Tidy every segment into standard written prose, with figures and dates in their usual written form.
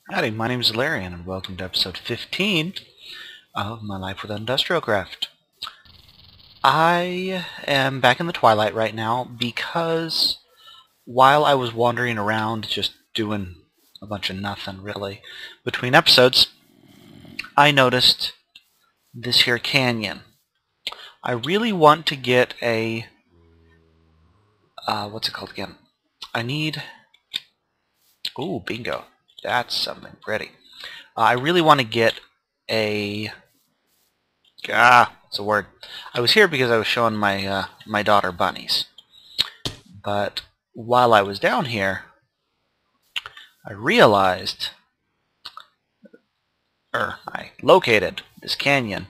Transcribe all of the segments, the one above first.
Howdy, my name is Allaryin, and welcome to episode 15 of My Life with Industrial Craft. I am back in the Twilight right now because while I was wandering around just doing a bunch of nothing, really, between episodes, I noticed this here canyon. I really want to get a... what's it called again? I need... Ooh, bingo. That's something pretty. I really want to get a... what's the word? I was here because I was showing my my daughter bunnies. But while I was down here, I realized... I located this canyon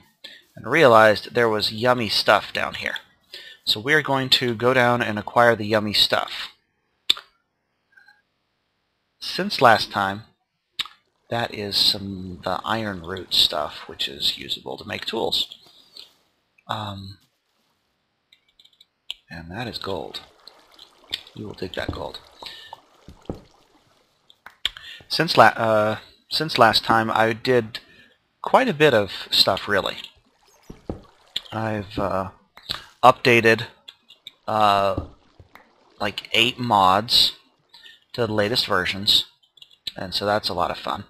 and realized there was yummy stuff down here. So we're going to go down and acquire the yummy stuff. Since last time, that is the iron root stuff, which is usable to make tools. And that is gold. We will dig that gold. Since last time, I did quite a bit of stuff, really. I've updated like 8 mods to the latest versions, and so that's a lot of fun.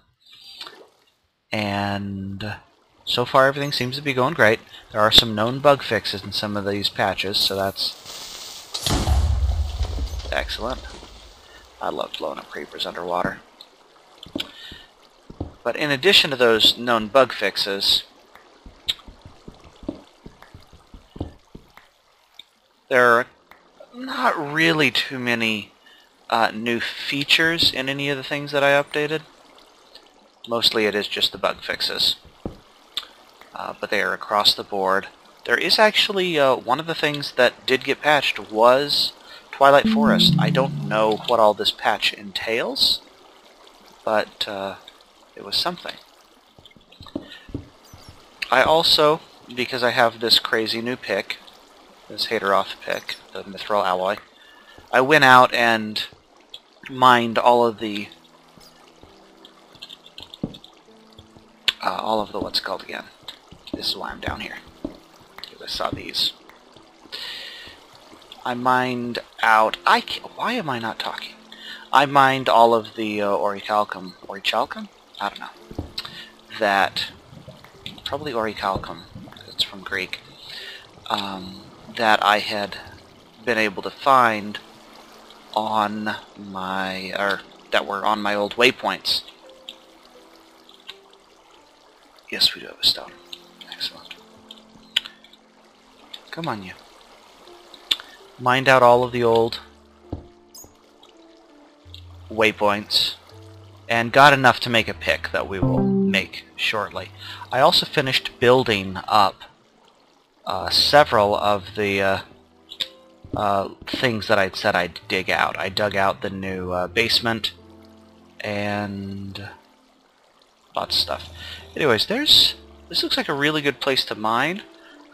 And so far everything seems to be going great. There are some known bug fixes in some of these patches, so that's excellent. I love blowing up creepers underwater. But in addition to those known bug fixes, there are not really too many new features in any of the things that I updated. Mostly it is just the bug fixes. But they are across the board. There is actually one of the things that did get patched was Twilight Forest. I don't know what all this patch entails, but it was something. I also, because I have this crazy new pick, this Hateroth pick, the Mithril Alloy, I went out and mined all of the what's it called again? This is why I'm down here. Because I saw these. I mined out... why am I not talking? I mined all of the orichalcum. Orichalcum? I don't know. That... Probably orichalcum. It's from Greek. That I had been able to find on my... that were on my old waypoints. Yes, we do have a stone. Excellent. Come on, you. Mined out all of the old waypoints and got enough to make a pick that we will make shortly. I also finished building up several of the things that I'd said I'd dig out. I dug out the new basement and lots of stuff. Anyways, this looks like a really good place to mine.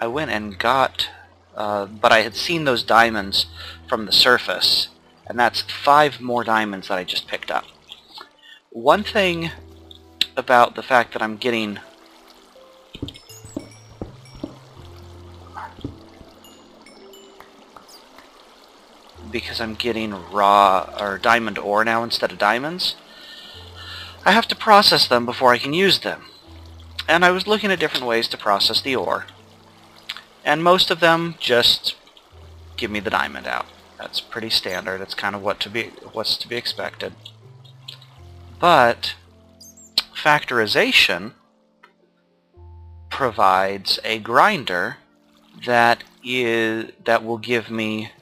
I went and got, but I had seen those diamonds from the surface, and that's 5 more diamonds that I just picked up. One thing about the fact that I'm getting because I'm getting raw or diamond ore now instead of diamonds, I have to process them before I can use them. And I was looking at different ways to process the ore. And most of them just give me the diamond out. That's pretty standard. It's kind of what's to be expected. But factorization provides a grinder that will give me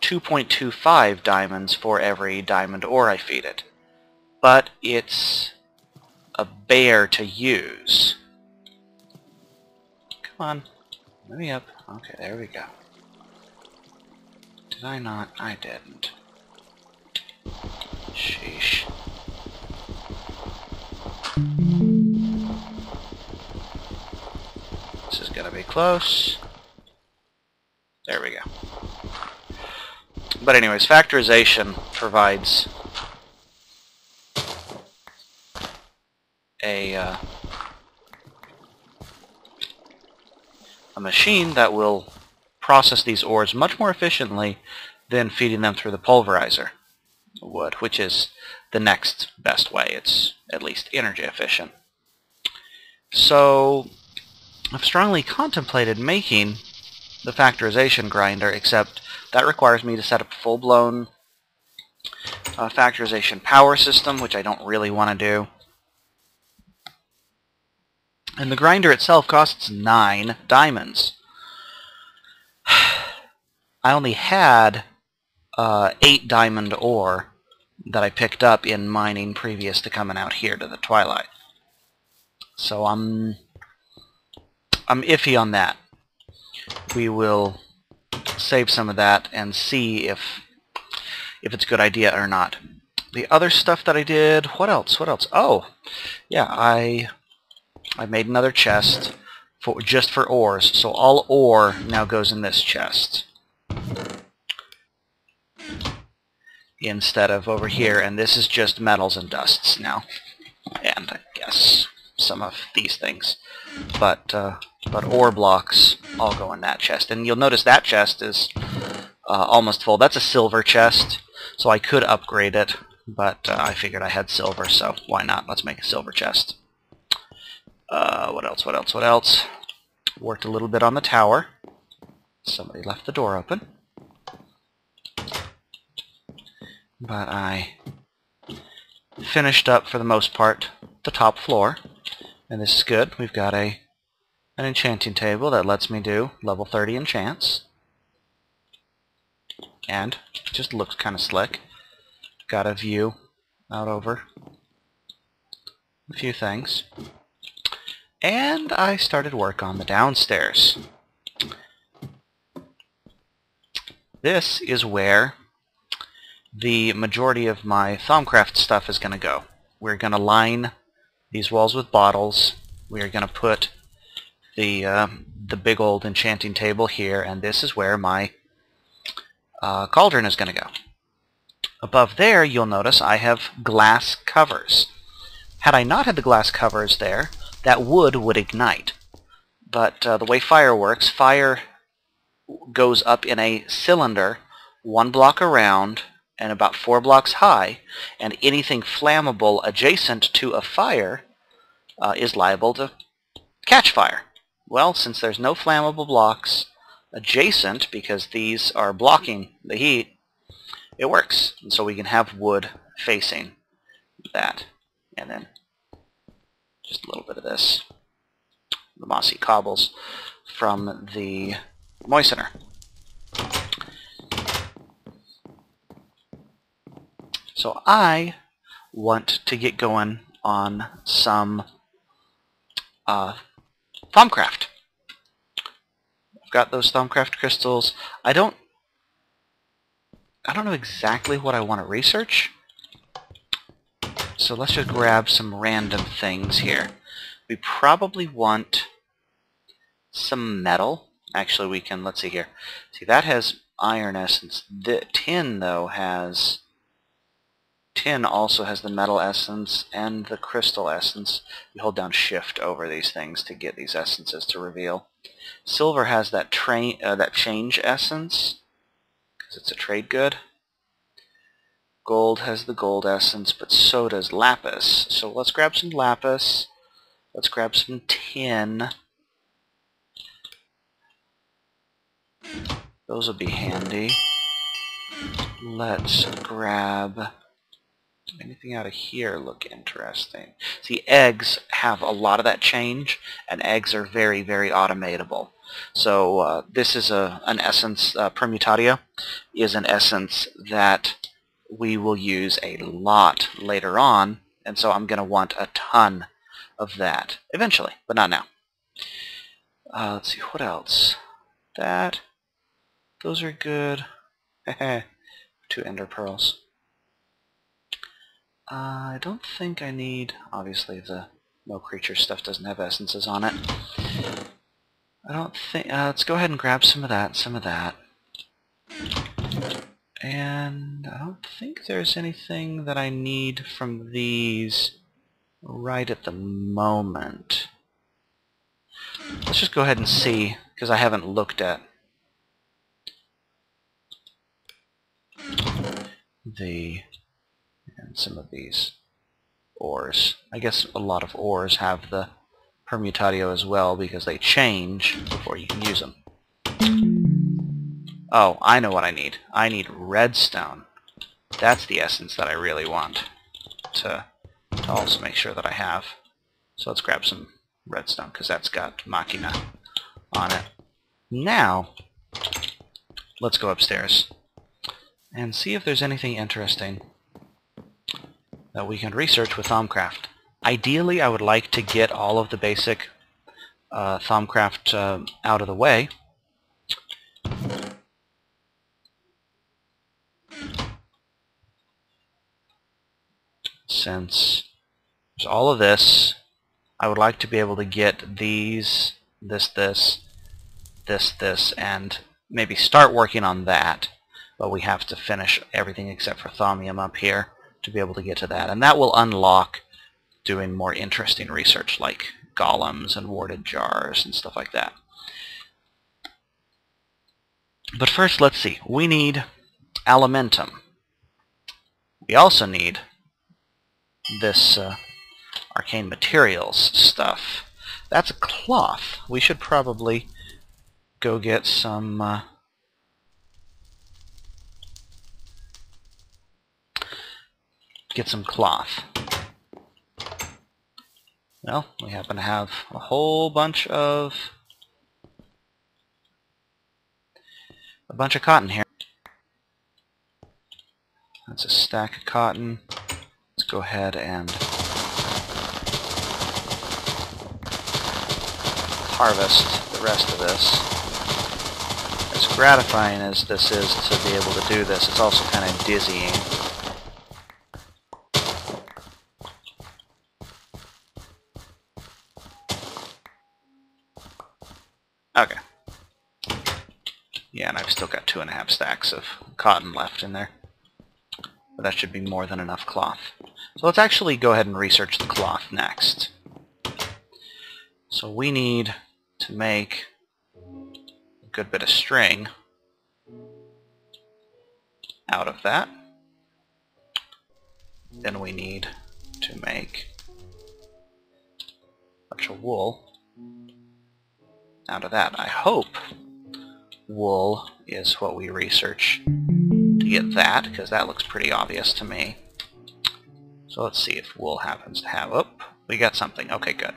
2.25 diamonds for every diamond ore I feed it. But it's a bear to use. Come on. Let me up. Okay, there we go. Did I not? I didn't. Sheesh. This is gonna be close. There we go. But anyways, factorization provides a machine that will process these ores much more efficiently than feeding them through the pulverizer would, which is the next best way. It's at least energy efficient. So I've strongly contemplated making the factorization grinder, except that requires me to set up a full-blown factorization power system, which I don't really want to do. And the grinder itself costs 9 diamonds. I only had 8 diamond ore that I picked up in mining previous to coming out here to the Twilight. So I'm iffy on that. We will save some of that and see if it's a good idea or not. The other stuff that I did, what else? Oh, yeah, I made another chest just for ores. So all ore now goes in this chest instead of over here, and this is just metals and dusts now, and I guess some of these things. But ore blocks all go in that chest, and you'll notice that chest is almost full. That's a silver chest, so I could upgrade it, but I figured I had silver, so why not? Let's make a silver chest. What else? Worked a little bit on the tower. Somebody left the door open. But I finished up, for the most part, the top floor. And this is good. We've got an enchanting table that lets me do level 30 enchants. And it just looks kind of slick. Got a view out over a few things. And I started work on the downstairs. This is where the majority of my Thaumcraft stuff is going to go. We're going to line these walls with bottles. We are going to put the big old enchanting table here, and this is where my cauldron is going to go. Above there, you'll notice I have glass covers. Had I not had the glass covers there, that wood would ignite. But the way fire works, fire goes up in a cylinder 1 block around and about 4 blocks high, and anything flammable adjacent to a fire is liable to catch fire. Well, since there's no flammable blocks adjacent, because these are blocking the heat, it works. And so we can have wood facing that. And then just a little bit of this, the mossy cobbles from the moistener. So I want to get going on some Thaumcraft. I've got those Thaumcraft crystals. I don't know exactly what I want to research. So let's just grab some random things here. We probably want some metal. Actually, we can, let's see here. See, that has iron essence. The tin, though, has... Tin also has the metal essence and the crystal essence. You hold down shift over these things to get these essences to reveal. Silver has that change essence, because it's a trade good. Gold has the gold essence, but so does lapis. So let's grab some lapis. Let's grab some tin. Those will be handy. Let's grab... anything out of here look interesting. See, eggs have a lot of that change, and eggs are very, very automatable. So this is an essence, Permutatio is an essence that we will use a lot later on, and so I'm going to want a ton of that eventually, but not now. Let's see, what else? Those are good. 2 ender pearls. I don't think I need, obviously the no creature stuff doesn't have essences on it. I don't think, let's go ahead and grab some of that. And I don't think there's anything that I need from these right at the moment. Let's just go ahead and see, because I haven't looked at and some of these ores. I guess a lot of ores have the permutatio as well because they change before you can use them. Oh, I know what I need. I need redstone. That's the essence that I really want to also make sure that I have. So let's grab some redstone because that's got machina on it. Now, let's go upstairs and see if there's anything interesting that we can research with Thaumcraft. Ideally, I would like to get all of the basic Thaumcraft out of the way. Since there's all of this, I would like to be able to get these, this, and maybe start working on that. But we have to finish everything except for thaumium up here to be able to get to that. And that will unlock doing more interesting research like golems and warded jars and stuff like that. But first, let's see. We need aluminium. We also need this arcane materials stuff. That's a cloth. We should probably go get some cloth. Well, we happen to have a whole bunch of cotton here. That's a stack of cotton. Let's go ahead and harvest the rest of this. As gratifying as this is to be able to do this, it's also kind of dizzying. Okay. Yeah, and I've still got 2.5 stacks of cotton left in there. But that should be more than enough cloth. So let's actually go ahead and research the cloth next. So we need to make a good bit of string out of that. Then we need to make a bunch of wool out of that. I hope wool is what we research to get that, because that looks pretty obvious to me. So let's see if wool happens to have... Oh, we got something. Okay, good.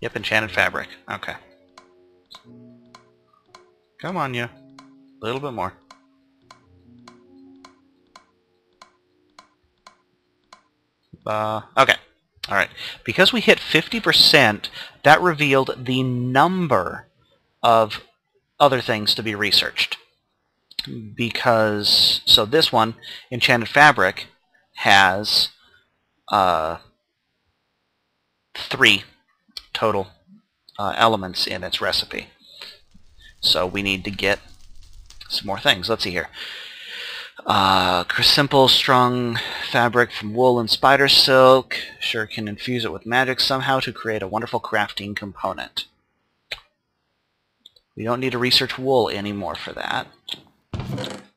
Yep, enchanted fabric. Okay. Come on, you. A little bit more. Okay. Alright. Because we hit 50%, that revealed the number of other things to be researched. Because, so this one, enchanted fabric, has 3 total elements in its recipe. So we need to get some more things. Let's see here. Simple strung fabric from wool and spider silk. Sure can infuse it with magic somehow to create a wonderful crafting component. We don't need to research wool anymore for that.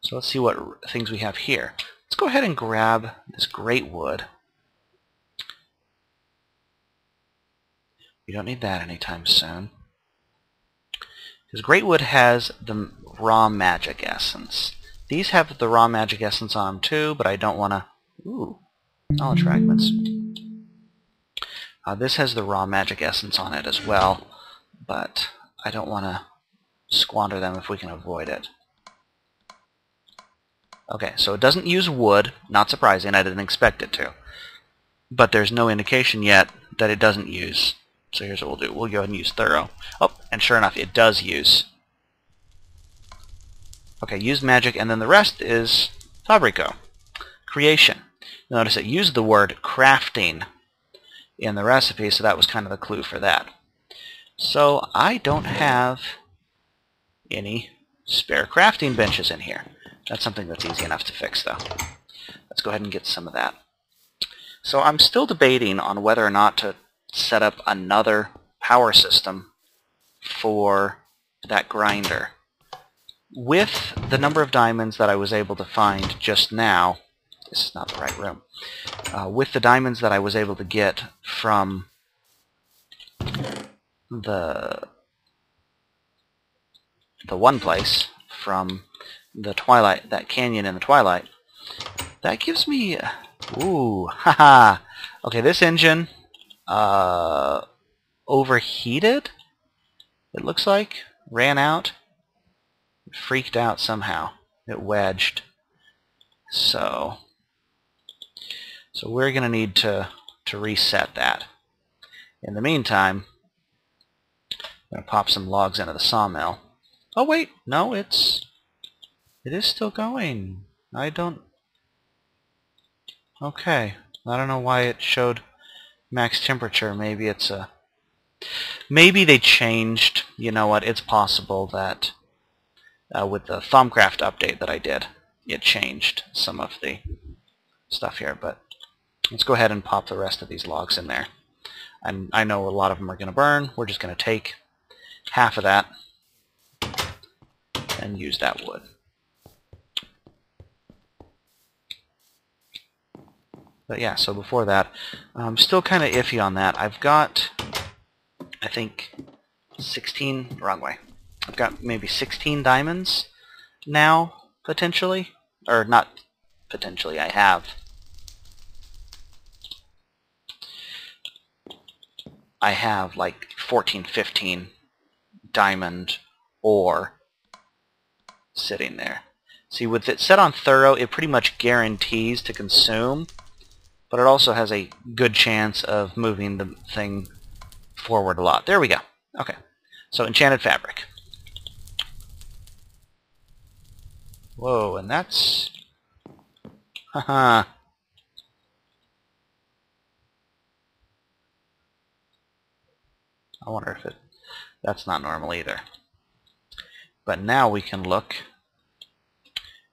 So let's see what things we have here. Let's go ahead and grab this great wood. We don't need that anytime soon. Because great wood has the raw magic essence. These have the raw magic essence on them too, but I don't want to... Ooh, knowledge fragments. This has the raw magic essence on it as well, but I don't want to squander them if we can avoid it. Okay, so it doesn't use wood. Not surprising, I didn't expect it to. But there's no indication yet that it doesn't use. So here's what we'll do. We'll go ahead and use thorough. Oh, and sure enough, it does use. Okay, use magic, and then the rest is fabrico, creation. Notice it used the word crafting in the recipe, so that was kind of the clue for that. So I don't have any spare crafting benches in here. That's something that's easy enough to fix, though. Let's go ahead and get some of that. So I'm still debating on whether or not to set up another power system for that grinder. With the number of diamonds that I was able to find just now, this is not the right room, with the diamonds that I was able to get from the one place, from the Twilight, that canyon in the Twilight, that gives me, ooh, haha. Okay, this engine overheated, it looks like, ran out, freaked out somehow. It wedged. So we're going to need to reset that. In the meantime, I'm going to pop some logs into the sawmill. Oh wait, no, it is still going. I don't... Okay, I don't know why it showed max temperature. Maybe it's a... Maybe they changed. You know what, it's possible that with the Thaumcraft update that I did, it changed some of the stuff here, but let's go ahead and pop the rest of these logs in there. And I know a lot of them are going to burn. We're just going to take half of that and use that wood. But yeah, so before that, I'm still kind of iffy on that. I've got, I think, 16, wrong way. I've got maybe 16 diamonds now, potentially. Or not potentially, I have. I have like 14, 15 diamond ore sitting there. See, with it set on thorough, it pretty much guarantees to consume, but it also has a good chance of moving the thing forward a lot. There we go. Okay. So, enchanted fabric. Whoa, and that's... Haha. I wonder if it... That's not normal either. But now we can look,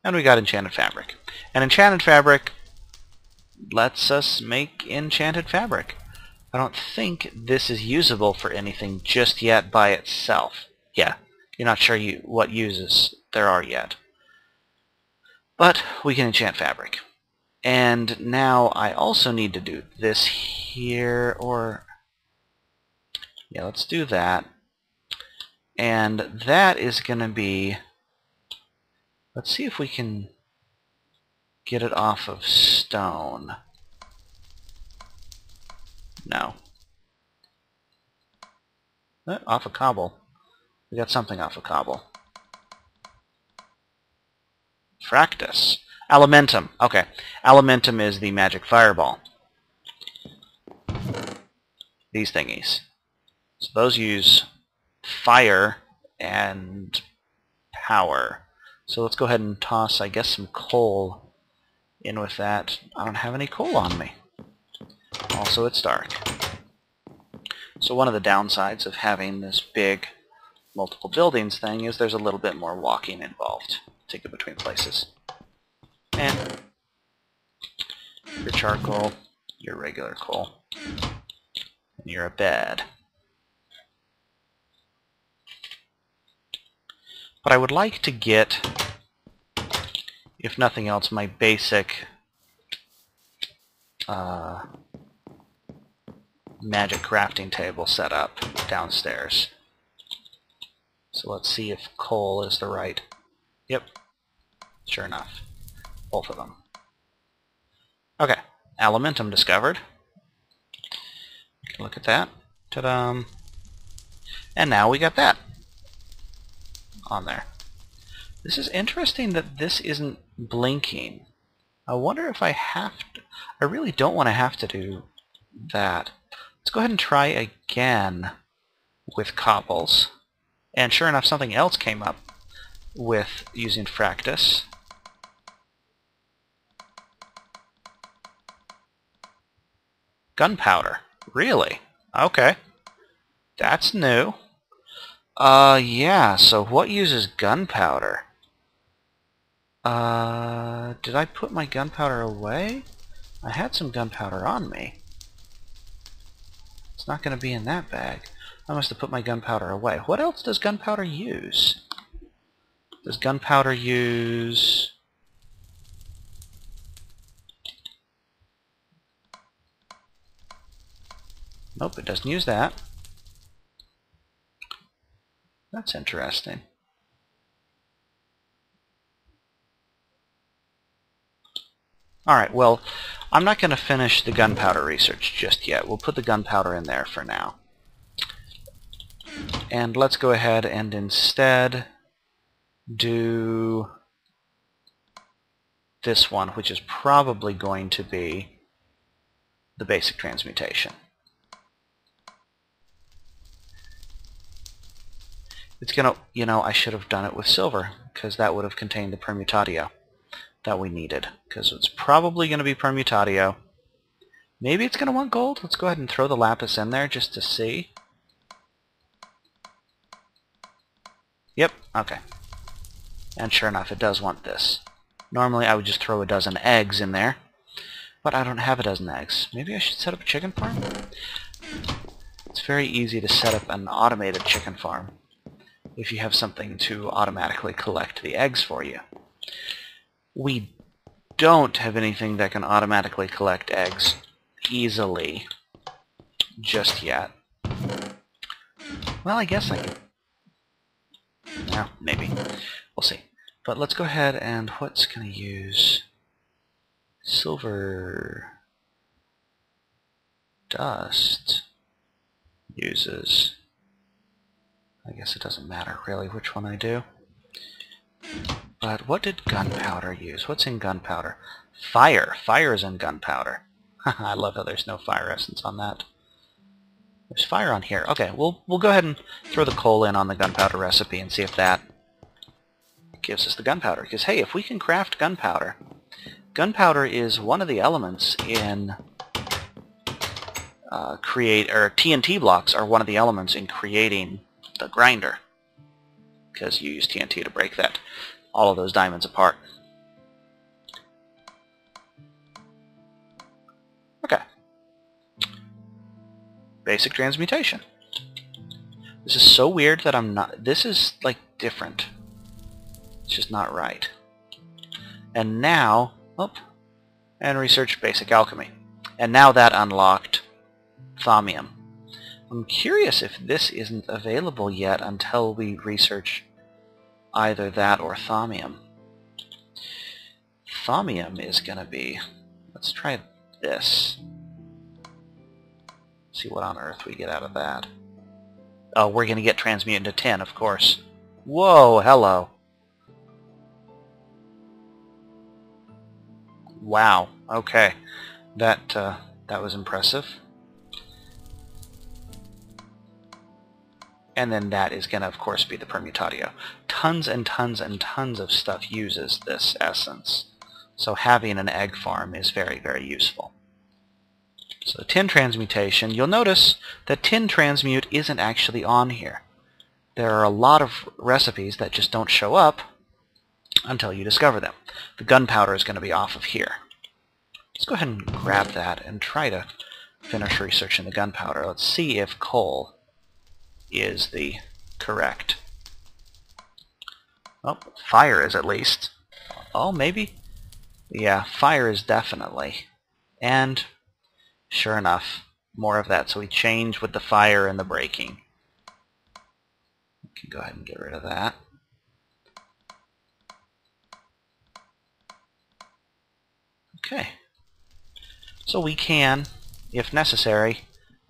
and we got enchanted fabric. And enchanted fabric lets us make enchanted fabric. I don't think this is usable for anything just yet by itself. Yeah, you're not sure what uses there are yet. But we can enchant fabric. And now I also need to do this here, or... Yeah, let's do that. And that is going to be... Let's see if we can get it off of stone. No. Off of cobble. We got something off of cobble. Fractus. Elementum. Okay. Elementum is the magic fireball. These thingies. So those use fire and power. So let's go ahead and toss, I guess, some coal in with that. I don't have any coal on me. Also, it's dark. So one of the downsides of having this big multiple buildings thing is there's a little bit more walking involved to get between places. And your charcoal, your regular coal, and you're a bed. But I would like to get, if nothing else, my basic magic crafting table set up downstairs. So let's see if coal is the right... Yep, sure enough. Both of them. Okay, Elementum discovered. Look at that. Ta-da! And now we got that on there. This is interesting that this isn't blinking. I wonder if I have to... I really don't want to have to do that. Let's go ahead and try again with cobbles. And sure enough, something else came up with using Fractus. Gunpowder. Really? Okay. That's new. Yeah, so what uses gunpowder? Did I put my gunpowder away? I had some gunpowder on me. It's not going to be in that bag. I must have put my gunpowder away. What else does gunpowder use? Does gunpowder use... Nope, it doesn't use that. That's interesting. Alright, well, I'm not going to finish the gunpowder research just yet. We'll put the gunpowder in there for now. And let's go ahead and instead do this one, which is probably going to be the basic transmutation. It's going to, you know, I should have done it with silver, because that would have contained the permutatio that we needed, because it's probably going to be permutatio. Maybe it's going to want gold. Let's go ahead and throw the lapis in there just to see. Yep, okay. And sure enough, it does want this. Normally I would just throw a dozen eggs in there, but I don't have a dozen eggs. Maybe I should set up a chicken farm? It's very easy to set up an automated chicken farm if you have something to automatically collect the eggs for you. We don't have anything that can automatically collect eggs easily just yet. Well, I guess I can. Well, maybe. We'll see. But let's go ahead and what's going to use silver dust uses. I guess it doesn't matter really which one I do. But what did gunpowder use? What's in gunpowder? Fire. Fire is in gunpowder. I love how there's no fire essence on that. There's fire on here. Okay, we'll go ahead and throw the coal in on the gunpowder recipe and see if that gives us the gunpowder. Because hey, if we can craft gunpowder, gunpowder is one of the elements in TNT blocks are one of the elements in creating the grinder, because you use TNT to break all of those diamonds apart. Okay. Basic transmutation. This is so weird that I'm not... This is, like, different. It's just not right. And now... Oh, and research basic alchemy. And now that unlocked thaumium. I'm curious if this isn't available yet until we research either that or thaumium. Thaumium is going to be... Let's try this. See what on earth we get out of that. Oh, we're going to get transmuted into tin, of course. Whoa, hello. Wow, okay. That was impressive. And then that is going to, of course, be the permutatio. Tons and tons and tons of stuff uses this essence. So having an egg farm is very, very useful. So tin transmutation, you'll notice that tin transmute isn't actually on here. There are a lot of recipes that just don't show up until you discover them. The gunpowder is going to be off of here. Let's go ahead and grab that and try to finish researching the gunpowder. Let's see if coal is the correct. Oh, fire is at least. Oh, maybe? Yeah, fire is definitely. And sure enough, more of that. So we change with the fire and the breaking. We can go ahead and get rid of that. Okay. So we can, if necessary,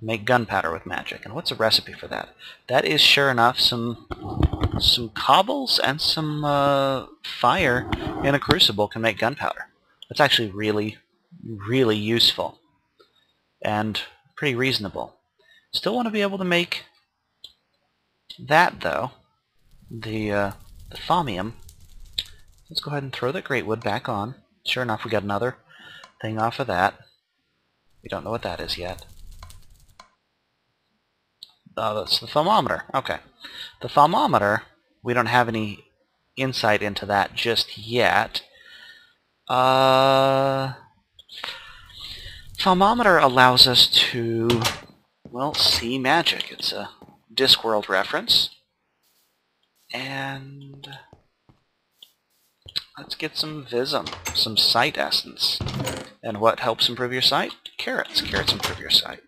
make gunpowder with magic. And what's a recipe for that? That is, sure enough, some cobbles and some fire in a crucible can make gunpowder. That's actually really, really useful and pretty reasonable. Still want to be able to make that, though, the thaumium. Let's go ahead and throw that great wood back on. Sure enough, we got another thing off of that. We don't know what that is yet. that's the thermometer. Okay. The thermometer, we don't have any insight into that just yet. Thermometer allows us to, well, see magic. It's a Discworld reference. And let's get some Vism, some sight essence. And what helps improve your sight? Carrots. Carrots improve your sight.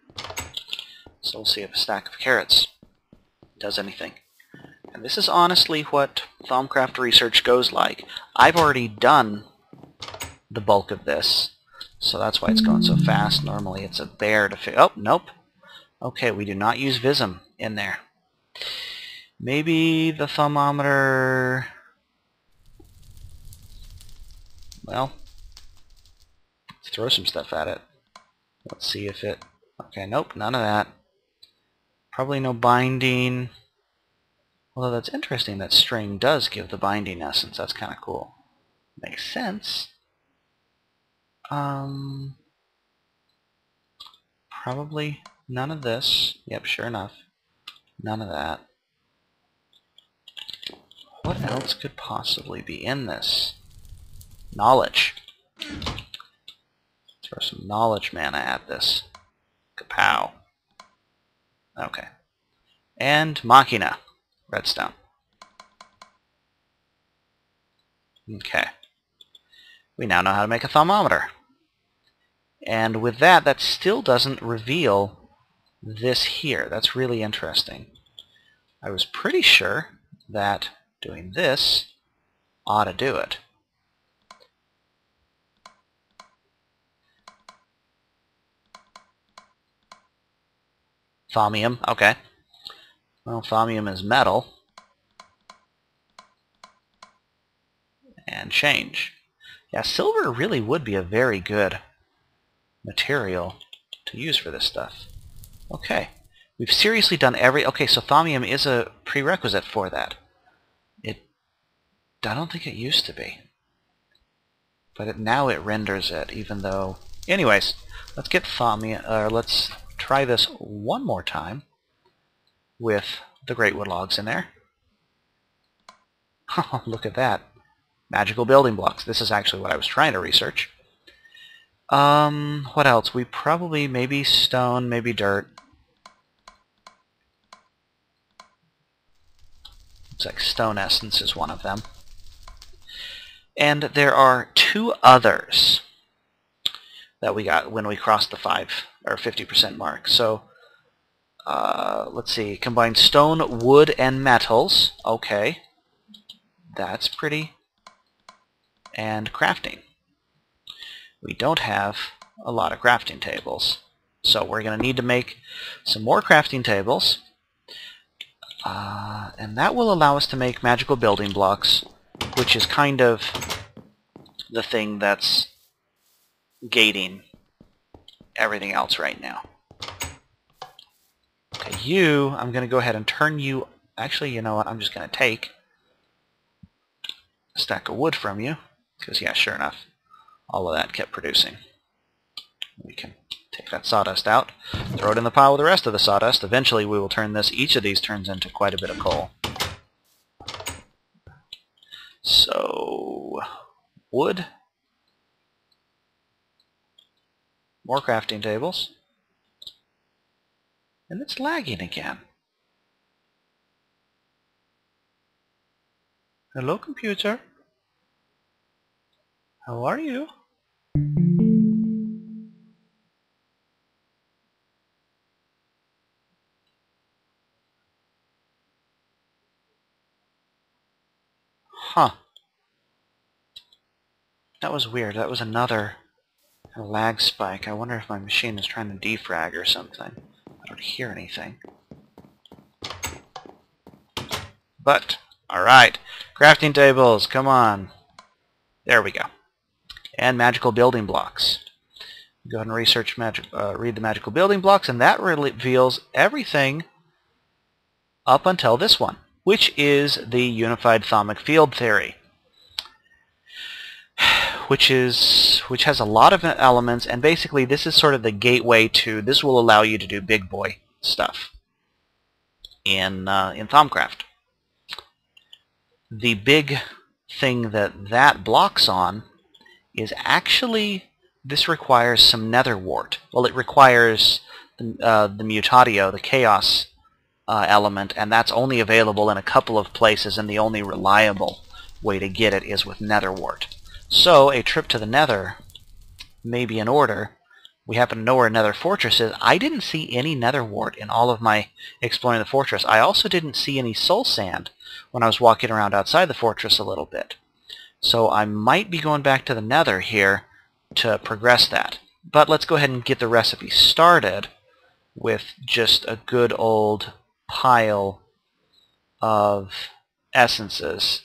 So we'll see if a stack of carrots does anything. And this is honestly what Thaumcraft research goes like. I've already done the bulk of this, so that's why it's going so fast. Normally it's a bear to figure. Oh, nope. Okay, we do not use Vism in there. Maybe the thermometer... Well, let's throw some stuff at it. Let's see if it... Okay, nope, none of that. Probably no binding. Although that's interesting that string does give the binding essence. That's kind of cool. Makes sense. Probably none of this. Yep, sure enough. None of that. What else could possibly be in this? Knowledge. Throw some knowledge mana at this. Kapow. Okay. And Machina. Redstone. Okay. We now know how to make a thermometer. And with that, that still doesn't reveal this here. That's really interesting. I was pretty sure that doing this ought to do it. Thaumium, okay. Well, thaumium is metal. And change. Yeah, silver really would be a very good material to use for this stuff. Okay. We've seriously done every... Okay, so thaumium is a prerequisite for that. I don't think it used to be. But now it renders it, even though... Anyways, let's get thaumium... let's try this one more time with the great wood logs in there. Oh, look at that. Magical building blocks. This is actually what I was trying to research. What else? We probably, maybe stone, maybe dirt. Looks like stone essence is one of them. And there are two others that we got when we crossed the 5 or 50% mark. So, let's see. Combine stone, wood, and metals. Okay. That's pretty. And crafting. We don't have a lot of crafting tables. So we're going to need to make some more crafting tables. And that will allow us to make magical building blocks, which is kind of the thing that's gating everything else right now. Okay, I'm going to go ahead and turn you... Actually, you know what? I'm just going to take a stack of wood from you. Because, yeah, sure enough, all of that kept producing. We can take that sawdust out, throw it in the pile with the rest of the sawdust. Eventually we will turn this, each of these turns into quite a bit of coal. So, wood. More crafting tables. And it's lagging again. Hello, computer. How are you? Huh. That was weird. That was another lag spike. I wonder if my machine is trying to defrag or something. I don't hear anything. But, alright. Crafting tables, come on. There we go. And magical building blocks. Go ahead and research read the magical building blocks, and that reveals everything up until this one, which is the unified thaumic field theory, which has a lot of elements, and basically this is sort of the gateway to, this will allow you to do big boy stuff. in Thaumcraft. The big thing that blocks on is actually, this requires some nether wart. Well, it requires the mutatio, the chaos element, and that's only available in a couple of places, and the only reliable way to get it is with nether wart. So a trip to the nether may be in order. We happen to know where Nether Fortress is. I didn't see any nether wart in all of my exploring the fortress. I also didn't see any soul sand when I was walking around outside the fortress a little bit. So I might be going back to the nether here to progress that. But let's go ahead and get the recipe started with just a good old pile of essences.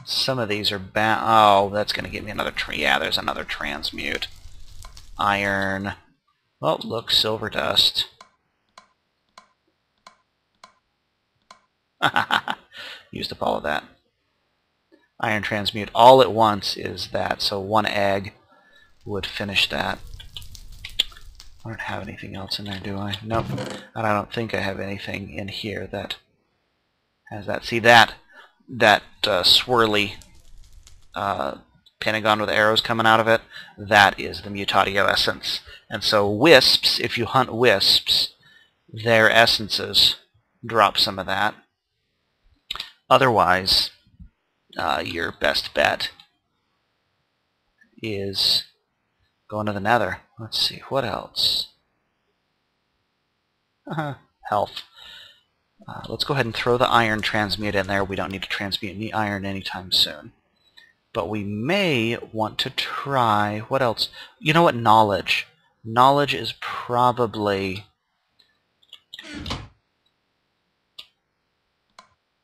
Some of these are bound. Oh, that's going to give me another yeah, there's another transmute. Iron. Oh, look, silver dust. Used up all of that. Iron transmute all at once is that, so one egg would finish that. I don't have anything else in there, do I? Nope. And I don't think I have anything in here that has that. See that swirly pentagon with arrows coming out of it? That is the mutatio essence. And so wisps, if you hunt wisps, their essences drop some of that. Otherwise, your best bet is going to the nether. Let's see, what else? Health. Let's go ahead and throw the iron transmute in there. We don't need to transmute any iron anytime soon. But we may want to try... what else? You know what? Knowledge. Knowledge is probably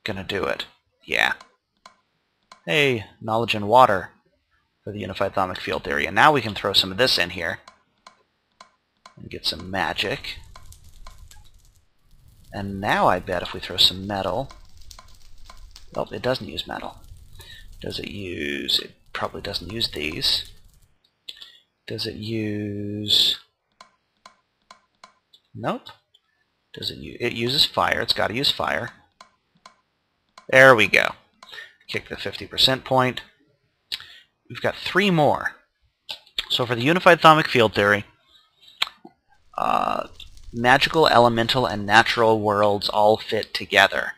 gonna do it. Yeah. Hey, knowledge and water for the unified thaumic field theory. And now we can throw some of this in here and get some magic. And now I bet if we throw some metal... well, it doesn't use metal. Does it use... it probably doesn't use these. Does it use... nope. Does it use... it uses fire. It's got to use fire. There we go. Kick the 50% point. We've got 3 more. So for the unified thaumic field theory, magical, elemental, and natural worlds all fit together.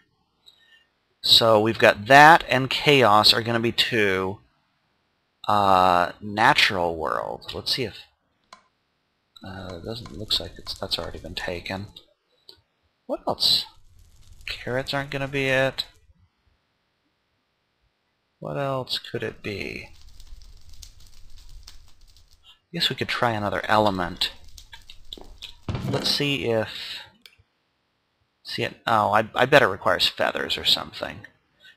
So we've got that and chaos are going to be 2. Natural world. Let's see if... it doesn't look like that's already been taken. What else? Carrots aren't going to be it. What else could it be? I guess we could try another element. Let's see if... see it? Oh, I bet it requires feathers or something.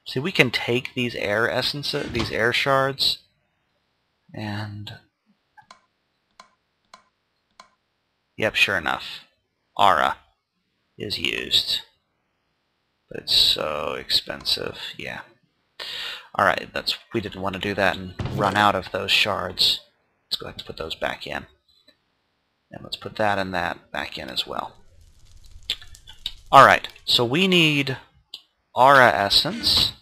See, we can take these air essences, these air shards, and... yep, sure enough. Aura is used. But it's so expensive. Yeah. Alright, we didn't want to do that and run out of those shards. Let's go ahead and put those back in. And let's put that and that back in as well. Alright, so we need Aura Essence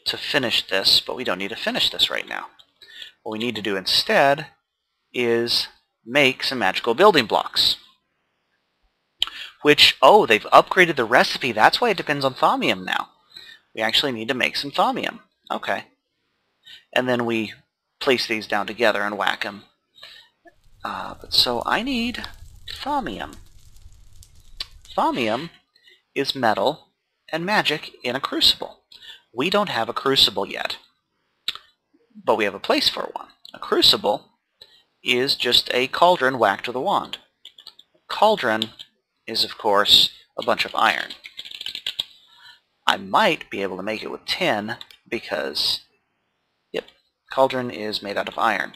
to finish this, but we don't need to finish this right now. What we need to do instead is make some magical building blocks. Which, oh, they've upgraded the recipe. That's why it depends on thaumium now. We actually need to make some thaumium. Okay. And then we place these down together and whack them. But so I need thaumium. Thaumium is metal and magic in a crucible. We don't have a crucible yet, but we have a place for one. A crucible is just a cauldron whacked with a wand. Cauldron is, of course, a bunch of iron. I might be able to make it with tin because, yep, cauldron is made out of iron.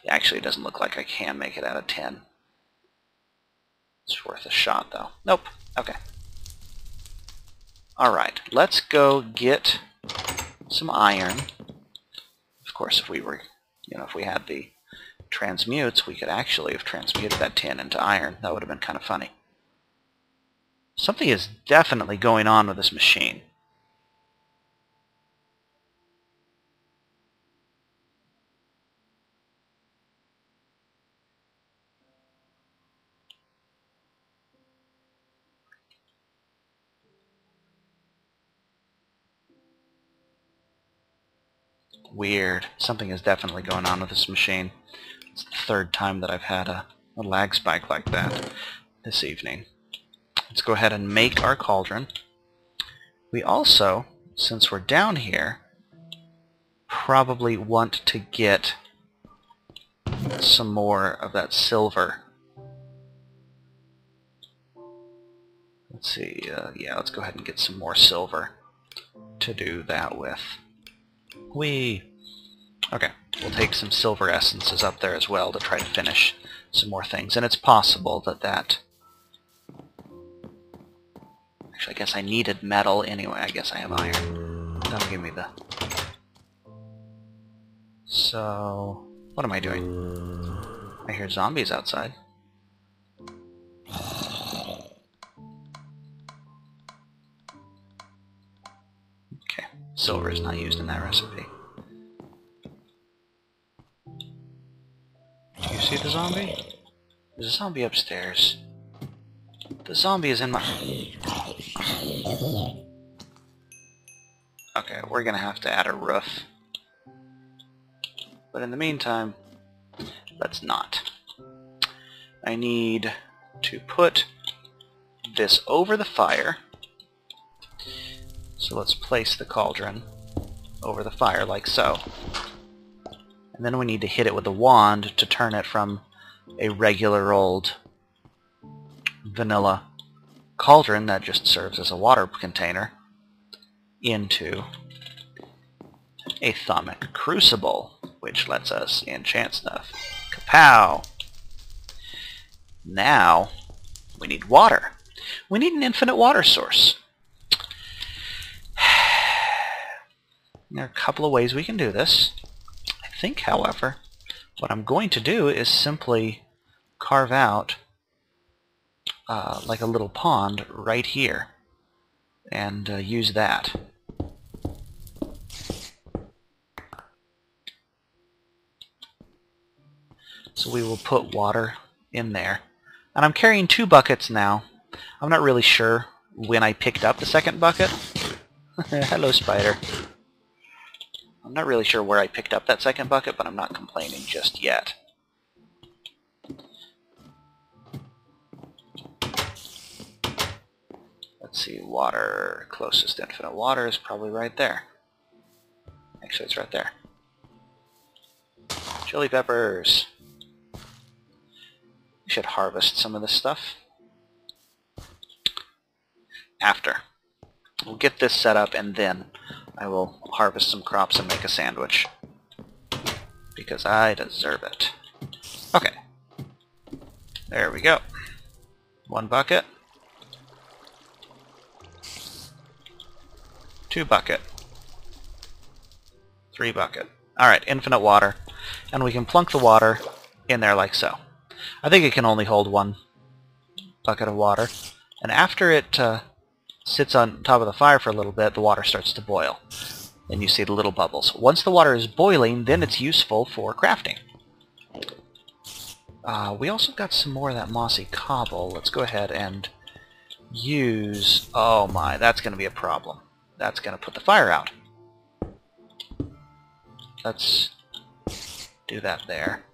Actually, it doesn't look like I can make it out of tin. It's worth a shot, though. Nope. Okay. Alright, let's go get some iron. Of course, if we were, if we had the transmutes, we could actually have transmuted that tin into iron. That would have been kind of funny. Something is definitely going on with this machine. Weird. Something is definitely going on with this machine. It's the third time that I've had a lag spike like that this evening. Let's go ahead and make our cauldron. We also, since we're down here, probably want to get some more of that silver. Let's see, yeah, let's go ahead and get some more silver to do that with. Okay, we'll take some silver essences up there as well to try to finish some more things. And it's possible that... Actually, I guess I needed metal anyway. I guess I have iron. That'll give me the... So... What am I doing? I hear zombies outside. Okay, silver is not used in that recipe. Do you see the zombie? There's a zombie upstairs. The zombie is in my... Okay, we're gonna have to add a roof. But in the meantime, let's not. I need to put this over the fire. So let's place the cauldron over the fire like so. And then we need to hit it with a wand to turn it from a regular old vanilla cauldron that just serves as a water container into a Thaumic crucible, which lets us enchant stuff. Kapow! Now we need water. We need an infinite water source. There are a couple of ways we can do this. I think, however, what I'm going to do is simply carve out like a little pond right here and use that. So we will put water in there. And I'm carrying 2 buckets now. I'm not really sure when I picked up the second bucket. Hello, spider. I'm not really sure where I picked up that second bucket, but I'm not complaining just yet. Let's see, water, closest infinite water is probably right there. Actually, it's right there. Chili peppers. We should harvest some of this stuff. After. We'll get this set up and then I will harvest some crops and make a sandwich. Because I deserve it. Okay. There we go. 1 bucket. 2 bucket. 3 bucket. Alright, infinite water. And we can plunk the water in there like so. I think it can only hold 1 bucket of water. And after it sits on top of the fire for a little bit, the water starts to boil. And you see the little bubbles. Once the water is boiling, then it's useful for crafting. We also got some more of that mossy cobble. Let's go ahead and use... Oh my, that's going to be a problem. That's going to put the fire out. Let's do that there.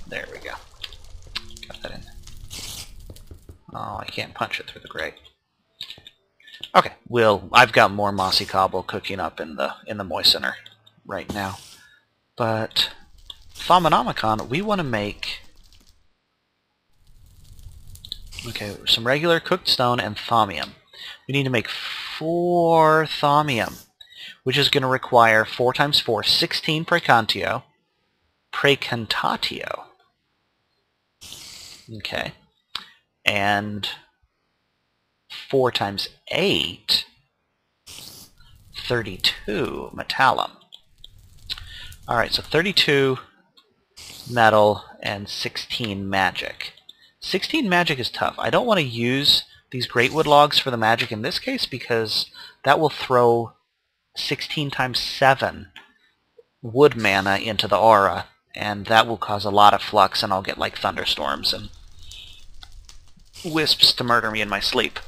There we go. Got that in. Oh, I can't punch it through the grate. Okay, I've got more mossy cobble cooking up in the moistener right now. But Thaumonomicon, we want to make some regular cooked stone and thaumium. We need to make 4 thaumium, which is going to require 4 times 4, 16 precantatio. Okay. And 4 times 8, 32 metallum. Alright, so 32 metal and 16 magic. 16 magic is tough. I don't want to use these great wood logs for the magic in this case because that will throw 16 times 7 wood mana into the aura, and that will cause a lot of flux, and I'll get like thunderstorms and wisps to murder me in my sleep.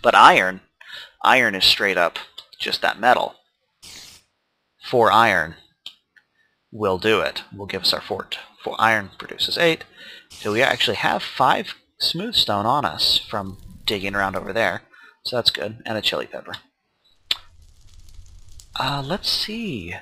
But iron is straight up just that metal. 4 iron will do it. Will give us our 4 iron produces 8. So we actually have 5 smooth stone on us from digging around over there. So that's good. And a chili pepper. Let's see.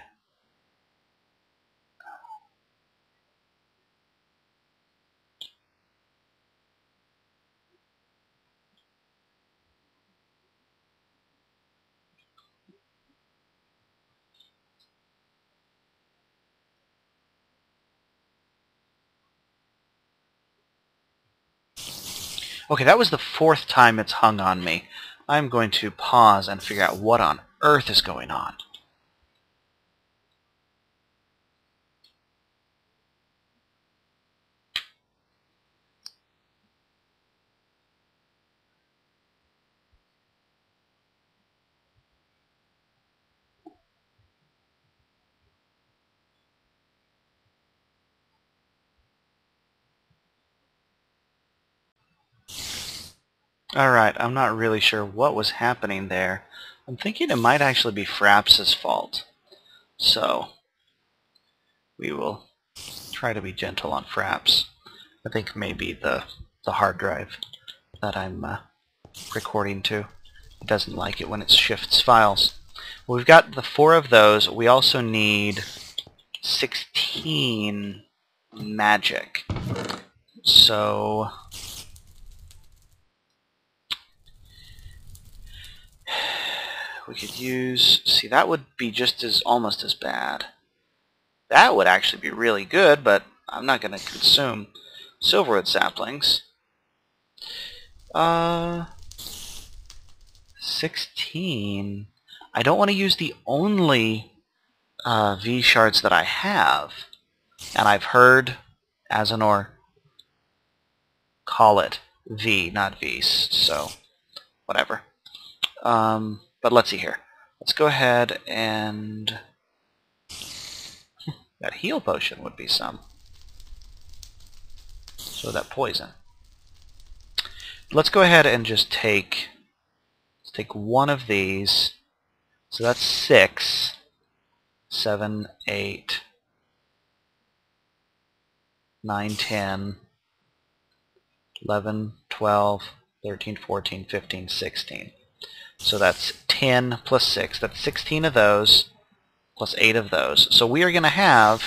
Okay, that was the 4th time it's hung on me. I'm going to pause and figure out what on earth is going on. Alright, I'm not really sure what was happening there. I'm thinking it might actually be Fraps' fault. So, we will try to be gentle on Fraps. I think maybe the hard drive that I'm recording to. It doesn't like it when it shifts files. Well, we've got the 4 of those. We also need 16 magic. So we could use, see, that would be just as, almost as bad. That would actually be really good, but I'm not going to consume silverwood saplings. 16. I don't want to use the only V shards that I have, and I've heard Azanor call it V, not Vs, so whatever. But let's see here. Let's go ahead and that heal potion would be some. So that poison. Let's go ahead and just take one of these. So that's 6, 7, 8, 9, 10, 11, 12, 13, 14, 15, 16. So that's 10 plus 6. That's 16 of those plus 8 of those. So we are going to have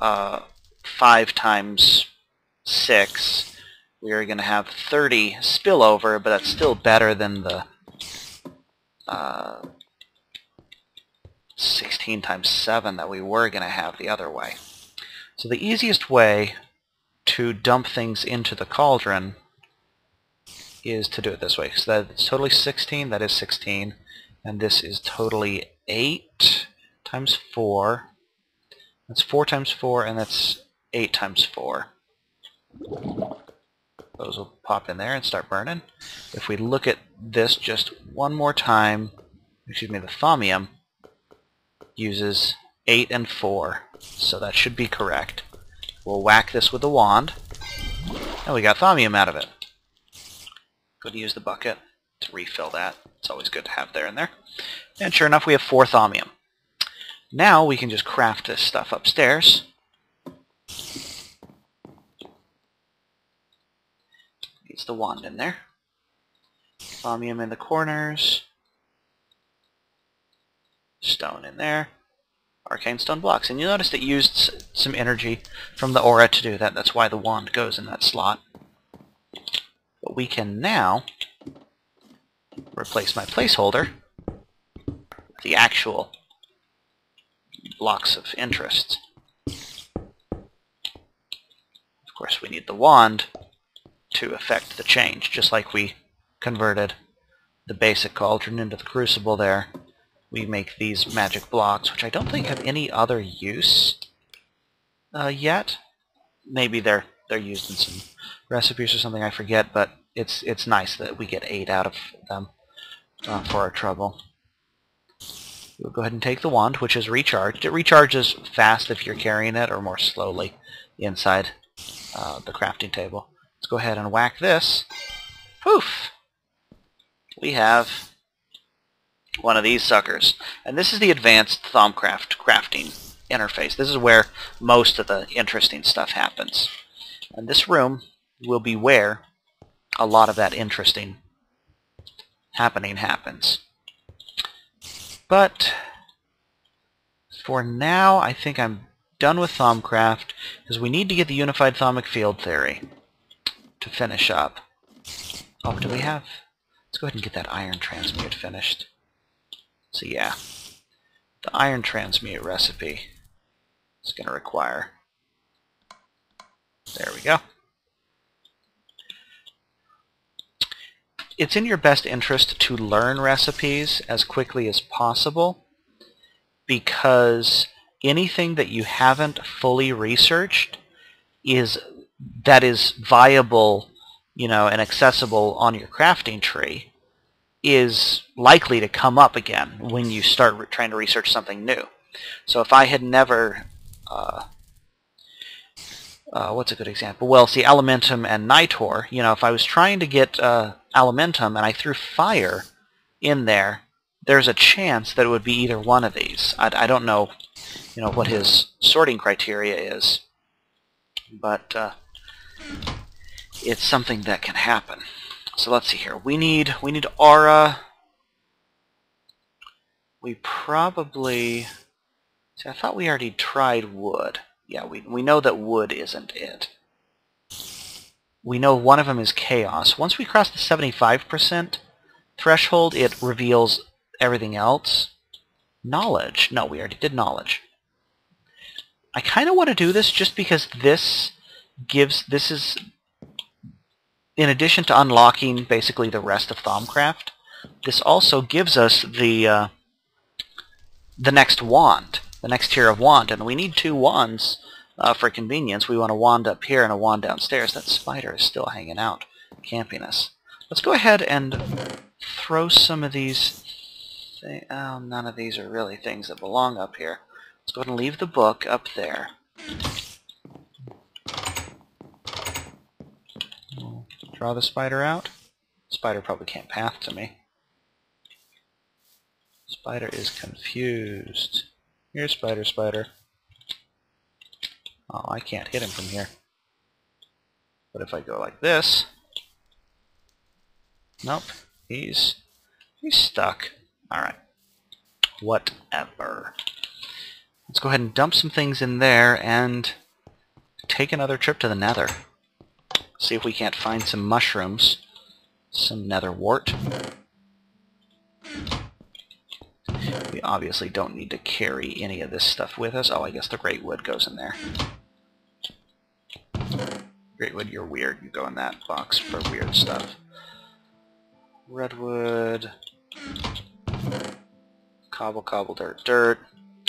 5 times 6. We are going to have 30 spillover, but that's still better than the 16 times 7 that we were going to have the other way. So the easiest way to dump things into the cauldron is to do it this way. So that's totally 16, that is 16, and this is totally 8 times 4. That's 4 times 4, and that's 8 times 4. Those will pop in there and start burning. If we look at this just one more time, excuse me, the thaumium uses 8 and 4, so that should be correct. We'll whack this with the wand, and we got thaumium out of it. Go to use the bucket to refill that. It's always good to have there and there. And sure enough, we have 4 thaumium. Now we can just craft this stuff upstairs. Needs the wand in there. Thaumium in the corners. Stone in there. Arcane stone blocks. And you noticed it used some energy from the aura to do that. That's why the wand goes in that slot. But we can now replace my placeholder with the actual blocks of interest. Of course, we need the wand to affect the change, just like we converted the basic cauldron into the crucible there. we make these magic blocks, which I don't think have any other use yet. Maybe they're used in some recipes or something, I forget, but it's nice that we get 8 out of them for our trouble. We'll go ahead and take the wand, which is recharged. It recharges fast if you're carrying it, or more slowly inside the crafting table. Let's go ahead and whack this. Poof! We have one of these suckers. And this is the advanced Thaumcraft crafting interface. This is where most of the interesting stuff happens. And this room will be where a lot of that interesting happening happens. But for now, I think I'm done with Thaumcraft, because we need to get the unified thaumic field theory to finish up. Oh, do we have... Let's go ahead and get that iron transmute finished. So yeah, the iron transmute recipe is going to require... There we go. It's in your best interest to learn recipes as quickly as possible, because anything that you haven't fully researched that is viable, you know, and accessible on your crafting tree is likely to come up again when you start trying to research something new. So if I had never what's a good example? Well, see, Elementum and Nitor, you know, if I was trying to get Elementum and I threw fire in there, there's a chance that it would be either one of these. I don't know, you know, what his sorting criteria is, but it's something that can happen. So let's see here. We need aura. We probably... See, I thought we already tried wood. Yeah, we know that wood isn't it. We know one of them is chaos. Once we cross the 75% threshold, it reveals everything else. Knowledge. No, we already did knowledge. I kind of want to do this just because this is, in addition to unlocking basically the rest of Thaumcraft, this also gives us the next wand. The next tier of wand, and we need 2 wands for convenience. We want a wand up here and a wand downstairs. That spider is still hanging out, camping us. Let's go ahead and throw some of these... Oh, none of these are really things that belong up here. Let's go ahead and leave the book up there. We'll draw the spider out. Spider probably can't path to me. Spider is confused. Here, spider, spider. Oh, I can't hit him from here. But if I go like this... Nope. He's stuck. Alright. Whatever. Let's go ahead and dump some things in there and take another trip to the nether. See if we can't find some mushrooms. Some nether wart. We obviously don't need to carry any of this stuff with us. Oh, I guess the great wood goes in there. Great wood, you're weird. You go in that box for weird stuff. Redwood. Cobble, cobble, dirt, dirt.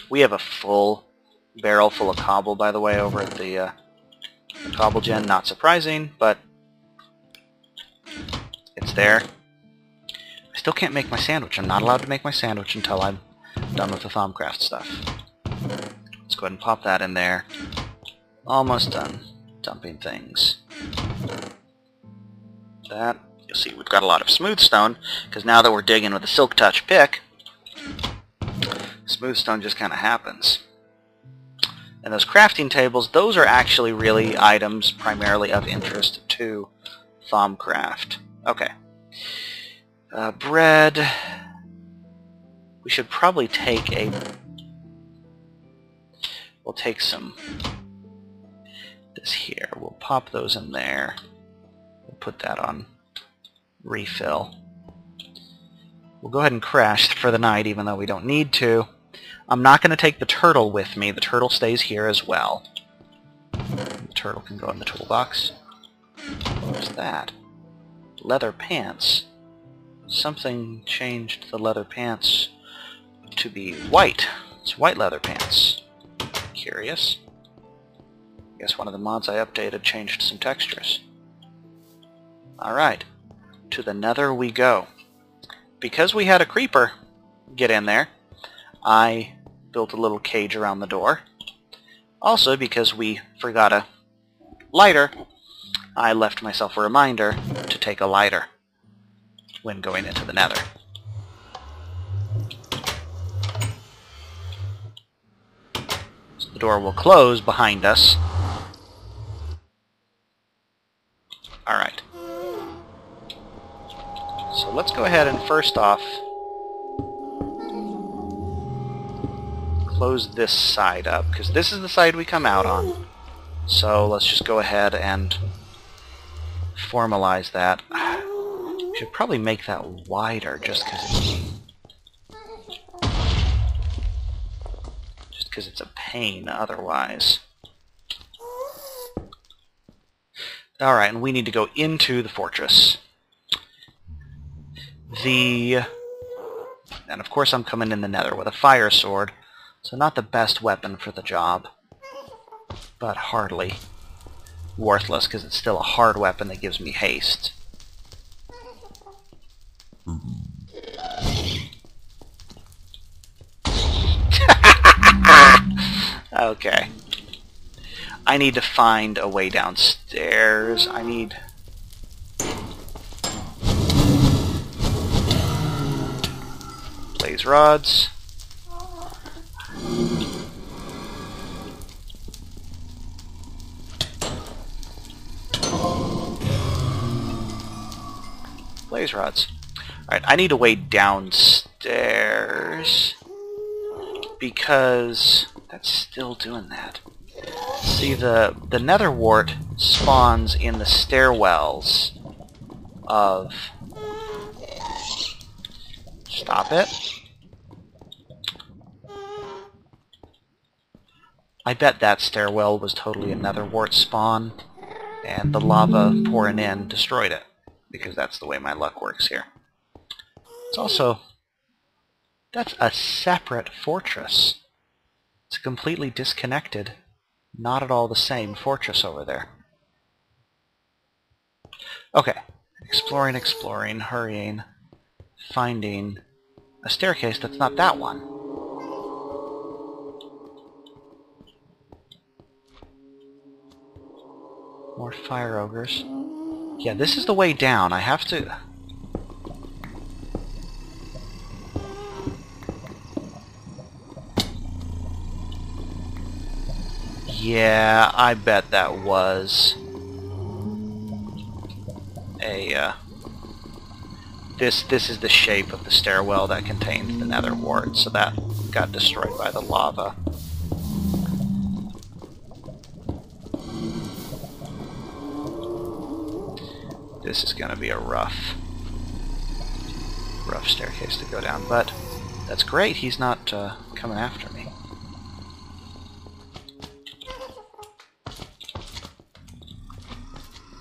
We have a full barrel full of cobble, by the way, over at the cobble gen. Not surprising, but it's there. I still can't make my sandwich. I'm not allowed to make my sandwich until I'm done with the Thaumcraft stuff. Let's go ahead and pop that in there. Almost done dumping things. That, you'll see we've got a lot of smooth stone, because now that we're digging with the Silk Touch pick, smooth stone just kind of happens. And those crafting tables, those are actually really items primarily of interest to Thaumcraft. Okay. Bread. We should probably take a... We'll take some... This here. We'll pop those in there. We'll put that on refill. We'll go ahead and crash for the night, even though we don't need to. I'm not going to take the turtle with me. The turtle stays here as well. The turtle can go in the toolbox. What's that? Leather pants. Something changed the leather pants to be white. It's white leather pants. Curious. I guess one of the mods I updated changed some textures. Alright, to the nether we go. Because we had a creeper get in there, I built a little cage around the door. Also, because we forgot a lighter, I left myself a reminder to take a lighter when going into the nether. So the door will close behind us. Alright. So let's go ahead and first off close this side up, because this is the side we come out on. So let's just go ahead and formalize that. Should probably make that wider just because it's a pain otherwise. Alright, and we need to go into the fortress. And of course I'm coming in the nether with a fire sword, so not the best weapon for the job, but hardly worthless because it's still a hard weapon that gives me haste. Okay. I need to find a way downstairs. I need... blaze rods. Blaze rods. Alright, I need a way downstairs because that's still doing that. See, the nether wart spawns in the stairwells of... Stop it. I bet that stairwell was totally a nether wart spawn, and the lava pouring in destroyed it, because that's the way my luck works here. It's also... that's a separate fortress. It's a completely disconnected, not at all the same fortress over there. Okay. Exploring, hurrying, finding a staircase that's not that one. More fire ogres. Yeah, this is the way down. I have to... Yeah, I bet that was a, This is the shape of the stairwell that contains the nether wart, so that got destroyed by the lava. This is going to be a rough staircase to go down, but that's great. He's not coming after me.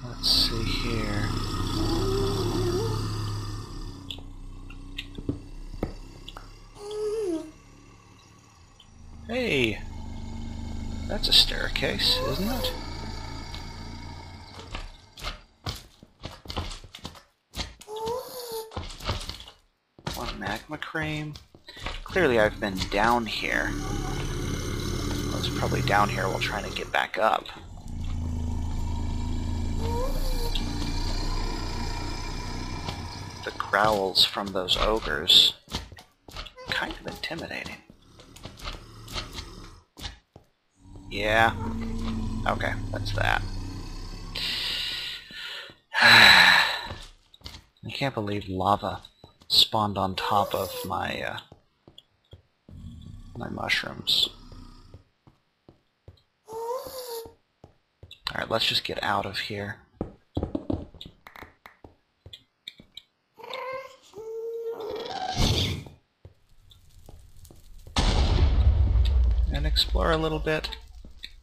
Let's see here. Hey, that's a staircase, isn't it? One magma cream. Clearly I've been down here. I was probably down here while trying to get back up. The growls from those ogres. Kind of intimidating. Yeah. Okay, that's that. I can't believe lava spawned on top of my my mushrooms. Alright, let's just get out of here. And explore a little bit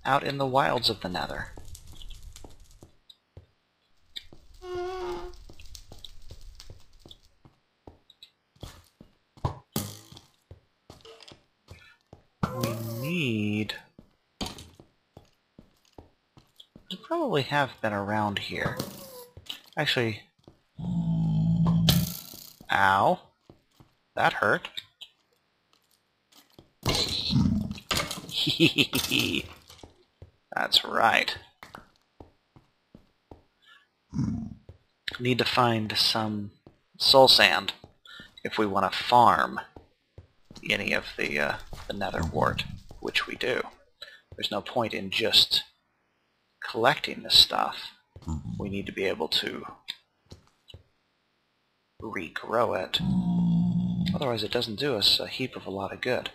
out in the wilds of the nether. They probably have been around here. Actually... Ow. That hurt. That's right. Need to find some soul sand if we want to farm any of the nether wart, which we do. There's no point in just collecting this stuff. We need to be able to regrow it. Otherwise it doesn't do us a heap of a lot of good.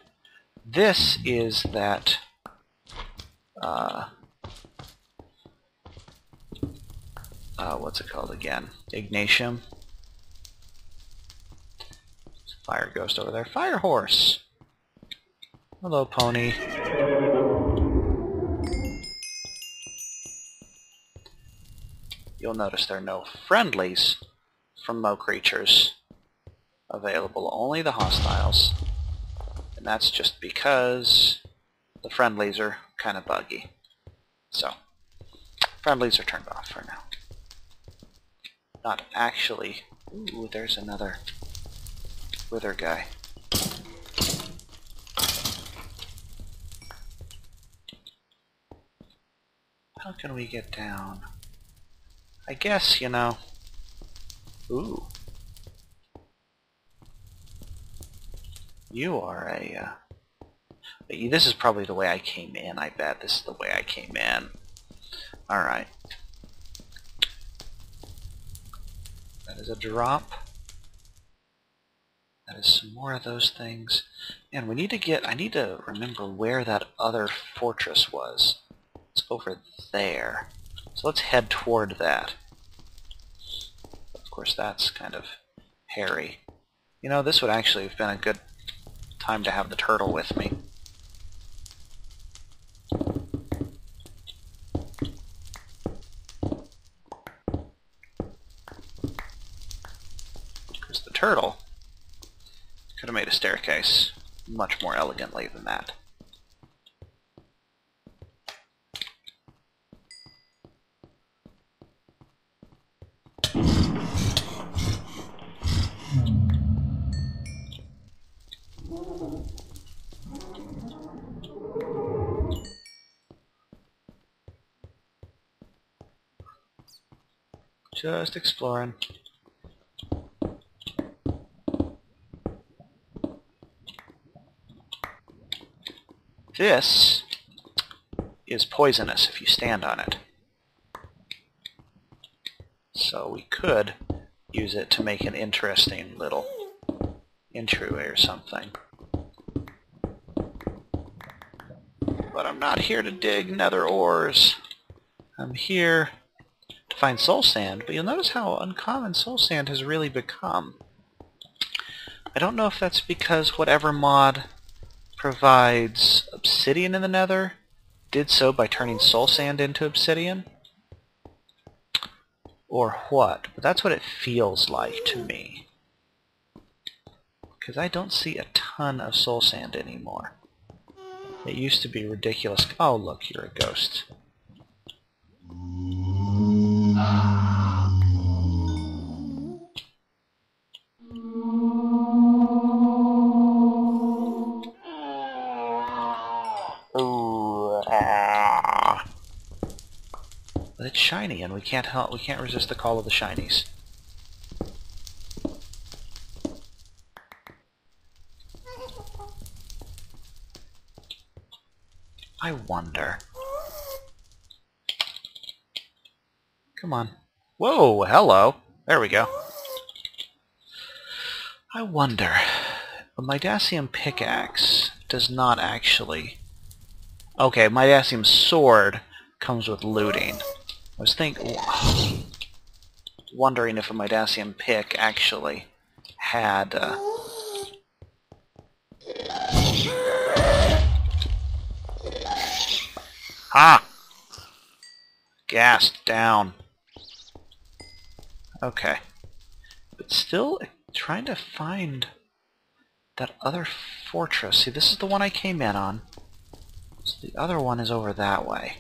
This is that what's it called again? Ignatium. Fire ghost over there. Fire horse! Hello, pony. You'll notice there are no friendlies from Mo creatures available, only the hostiles. And that's just because the friendlies are kind of buggy. So, friendlies are turned off for now. Not actually... Ooh, there's another wither guy. How can we get down? I guess, you know... Ooh. You are a... This is probably the way I came in, I bet. This is the way I came in. Alright. That is a drop. That is some more of those things. And we need to get... I need to remember where that other fortress was. It's over there. So let's head toward that. Of course, that's kind of hairy. You know, this would actually have been a good time to have the turtle with me. Because the turtle could have made a staircase much more elegantly than that. Just exploring. This is poisonous if you stand on it. So we could use it to make an interesting little entryway or something. But I'm not here to dig nether ores. I'm here to find soul sand, but you'll notice how uncommon soul sand has really become. I don't know if that's because whatever mod provides obsidian in the nether did so by turning soul sand into obsidian, or what, but that's what it feels like to me. Because I don't see a ton of soul sand anymore. It used to be ridiculous. Oh, look, you're a ghost. But it's shiny, and we can't resist the call of the shinies. I wonder. Come on. Whoa, hello. There we go. I wonder. A Midacium pickaxe does not actually... Okay, Midacium sword comes with looting. I was wondering if a Midacium pick actually had... Ha! Gassed down. Okay. But still trying to find that other fortress. See, this is the one I came in on. So the other one is over that way.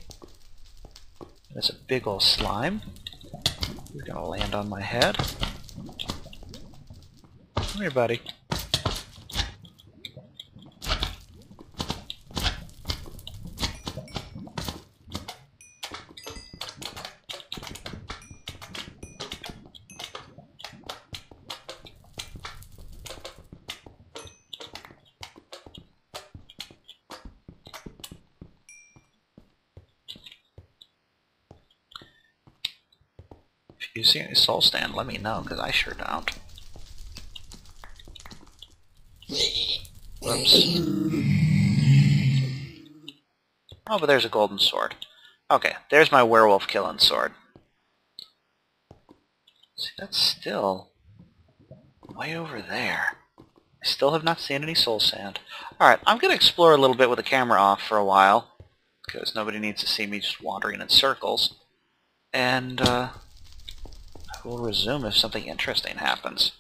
There's a big old slime. You're gonna land on my head. Come here, buddy. If you see any soul sand, let me know, because I sure don't. Whoops. Oh, but there's a golden sword. Okay, there's my werewolf killing sword. See, that's still way over there. I still have not seen any soul sand. Alright, I'm going to explore a little bit with the camera off for a while, because nobody needs to see me just wandering in circles. And, we'll resume if something interesting happens.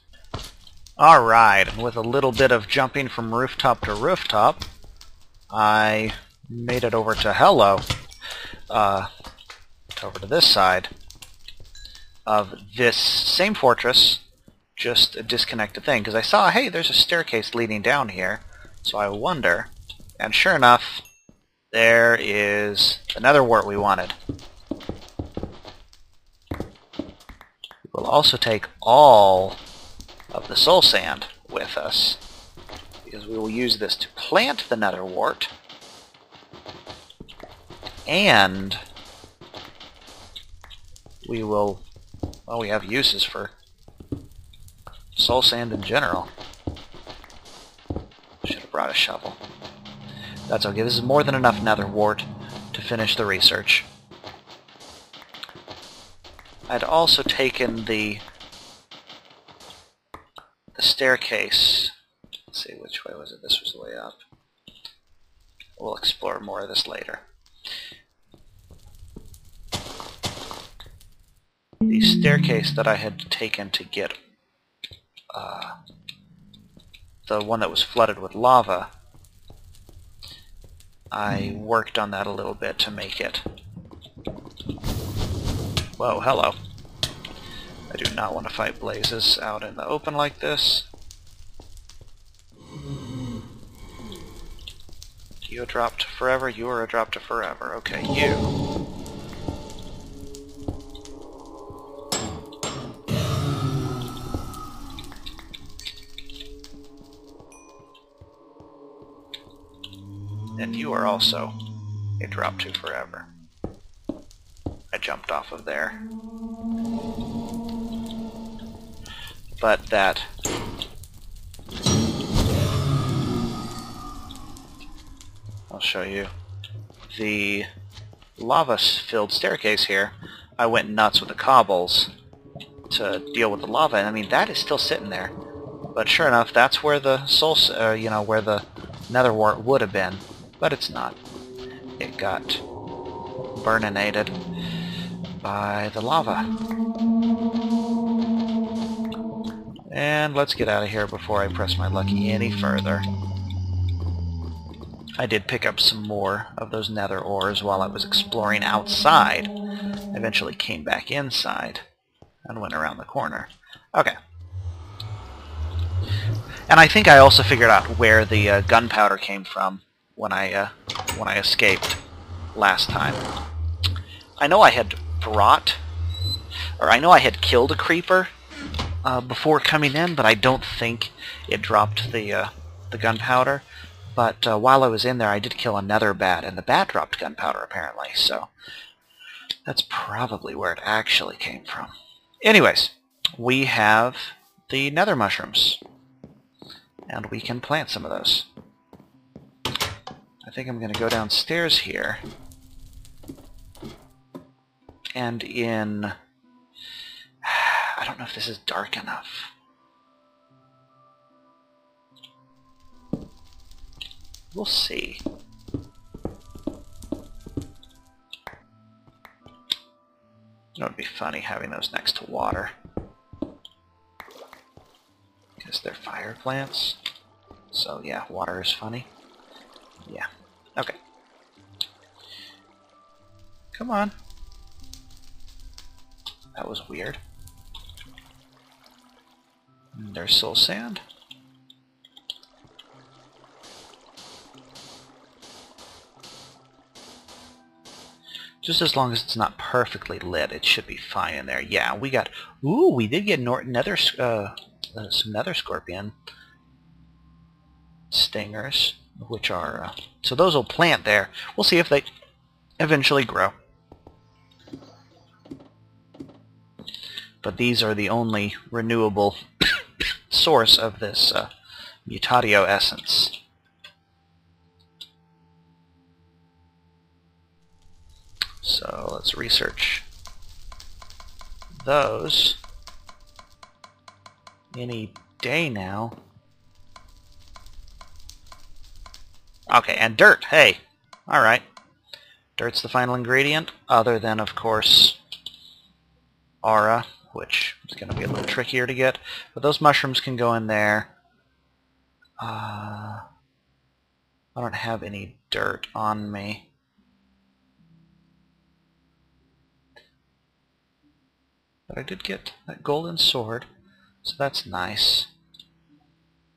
Alright, and with a little bit of jumping from rooftop to rooftop, I made it over to over to this side of this same fortress, just a disconnected thing, because I saw, hey, there's a staircase leading down here, so I wonder, and sure enough, there is the nether wart we wanted. We'll also take all of the soul sand with us, because we will use this to plant the nether wart, and we will, well, we have uses for soul sand in general. Should have brought a shovel. That's okay, this is more than enough nether wart to finish the research. I'd also taken the staircase. Let's see, which way was it? This was the way up. We'll explore more of this later. The staircase that I had taken to get the one that was flooded with lava, I worked on that a little bit to make it. Whoa, hello. I do not want to fight blazes out in the open like this. You a drop to forever? You are a drop to forever. Okay, you. And you are also a drop to forever. I jumped off of there. But that... I'll show you. The lava-filled staircase here, I went nuts with the cobbles to deal with the lava, and I mean, that is still sitting there. But sure enough, that's where the soul, where the nether wart would have been. But it's not. It got burninated by the lava. And let's get out of here before I press my lucky any further. I did pick up some more of those nether ores while I was exploring outside. Eventually came back inside and went around the corner. Okay. And I think I also figured out where the gunpowder came from when I escaped last time. I know I had killed a creeper before coming in, but I don't think it dropped the gunpowder. But while I was in there, I did kill another bat, and the bat dropped gunpowder apparently. So that's probably where it actually came from. Anyways, we have the nether mushrooms, and we can plant some of those. I think I'm going to go downstairs here, and I don't know if this is dark enough. We'll see. It would be funny having those next to water, because they're fire plants. So yeah, water is funny. Yeah. Okay. Come on. That was weird. And there's soul sand. Just as long as it's not perfectly lit, it should be fine in there. Yeah, we got... Ooh, we did get some nether scorpion stingers, which are... so those will plant there. We'll see if they eventually grow. But these are the only renewable source of this mutatio essence. So let's research those any day now. Okay, and dirt. Hey, all right. Dirt's the final ingredient, other than, of course, aura, which is going to be a little trickier to get. But those mushrooms can go in there. I don't have any dirt on me. But I did get that golden sword, so that's nice.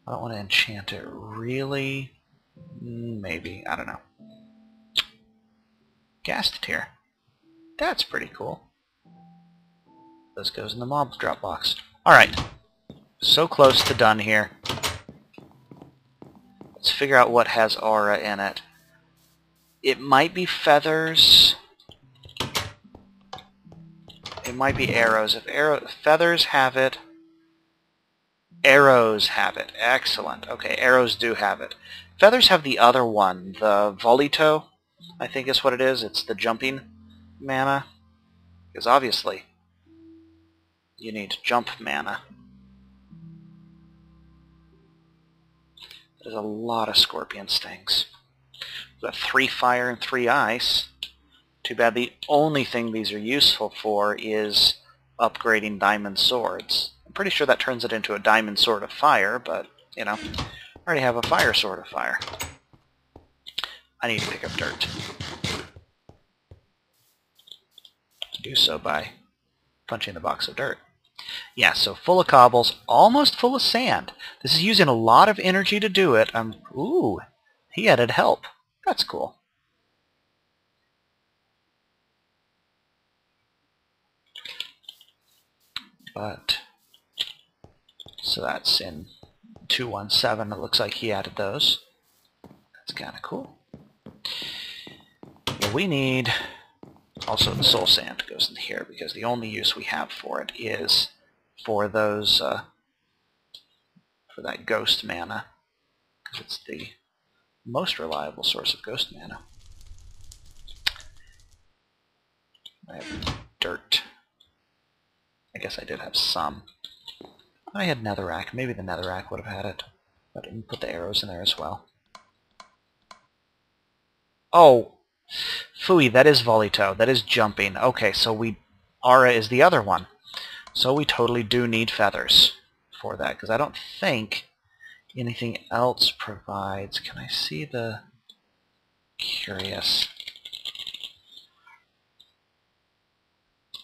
I don't want to enchant it, really. Maybe, I don't know. Ghast tear. That's pretty cool. This goes in the mob drop box. Alright, so close to done here. Let's figure out what has aura in it. It might be feathers. It might be arrows. If feathers have it, arrows have it. Excellent. Okay, arrows do have it. Feathers have the other one, the volito, I think is what it is. It's the jumping mana. Because obviously, you need jump mana. There's a lot of scorpion stings. We've got 3 fire and 3 ice. Too bad the only thing these are useful for is upgrading diamond swords. I'm pretty sure that turns it into a diamond sword of fire, but, you know, I already have a fire sword of fire. I need to pick up dirt. Do so by punching the box of dirt. Yeah, so full of cobbles, almost full of sand. This is using a lot of energy to do it. Ooh, he added help. That's cool. But, so that's in 217. It looks like he added those. That's kind of cool. But we need also the soul sand goes in here because the only use we have for it is for those for that ghost mana, because it's the most reliable source of ghost mana. I have dirt. I guess I did have some. I had netherrack. Maybe the netherrack would have had it. But I didn't put the arrows in there as well. Oh! Phooey, that is volito. That is jumping. Okay, so aura is the other one. So we totally do need feathers for that, because I don't think anything else provides. Can I see the... Curious.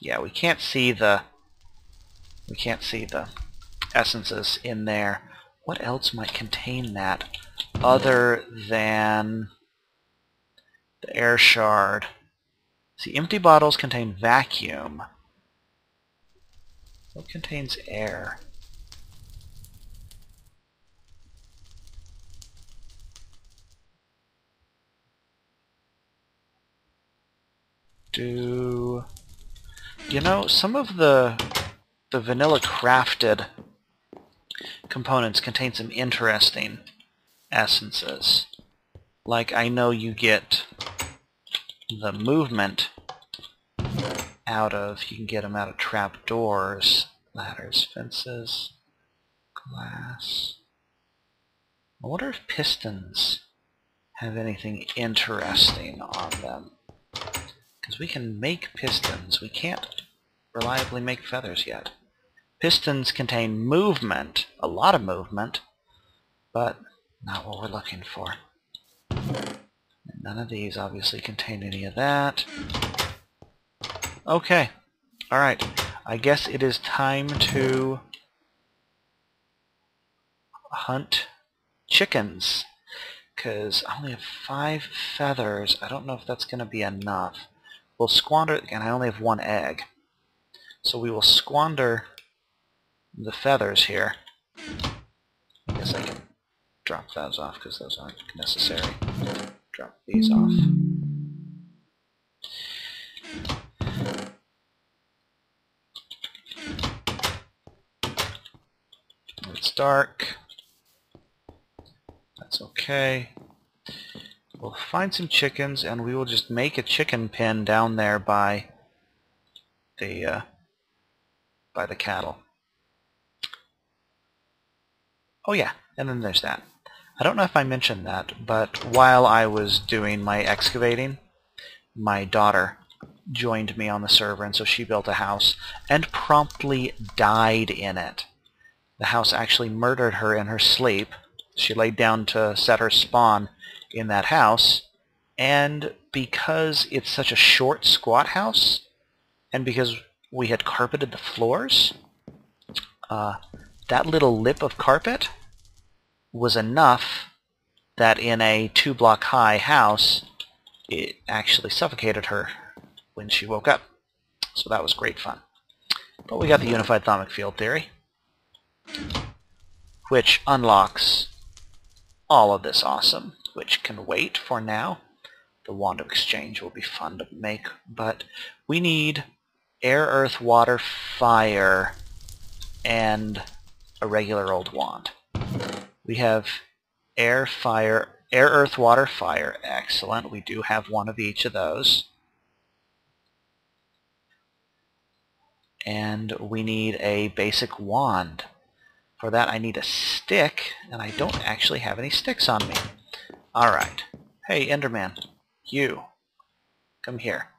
Yeah, we can't see the essences in there. What else might contain that other than the air shard? See, empty bottles contain vacuum. What contains air? You know, some of the vanilla crafted components contain some interesting essences. Like, I know you get the movement you can get them out of trapdoors, ladders, fences, glass. I wonder if pistons have anything interesting on them. Because we can make pistons. We can't reliably make feathers yet. Pistons contain movement, a lot of movement, but not what we're looking for. And none of these obviously contain any of that. Okay. Alright. I guess it is time to hunt chickens, because I only have 5 feathers. I don't know if that's going to be enough. We'll squander, and I only have 1 egg. So we will squander the feathers here. I guess I can drop those off because those aren't necessary. Drop these off. It's dark. That's okay. We'll find some chickens and we will just make a chicken pen down there by the cattle. Oh yeah, and then there's that. I don't know if I mentioned that, but while I was doing my excavating, my daughter joined me on the server, and so she built a house and promptly died in it. The house actually murdered her in her sleep. She laid down to set her spawn in that house, and because it's such a short, squat house, and because we had carpeted the floors, that little lip of carpet was enough that in a 2-block high house, it actually suffocated her when she woke up. So that was great fun. But we got the Unified Thaumic Field Theory, which unlocks all of this awesome, which can wait for now. The Wand of Exchange will be fun to make, but we need air, earth, water, fire, and a regular old wand. We have air, fire, air, earth, water, fire. Excellent. We do have one of each of those. And we need a basic wand. For that I need a stick, and I don't actually have any sticks on me. Alright. Hey, Enderman. You. Come here.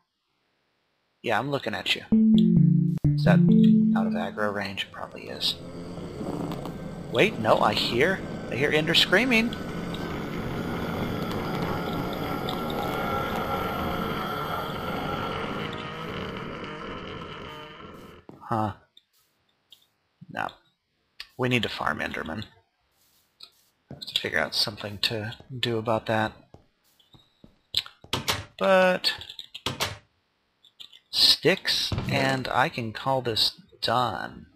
Yeah, I'm looking at you. Is that out of aggro range? It probably is. Wait, no, I hear Ender screaming. Huh. No. We need to farm Enderman. I have to figure out something to do about that. But sticks, and I can call this done.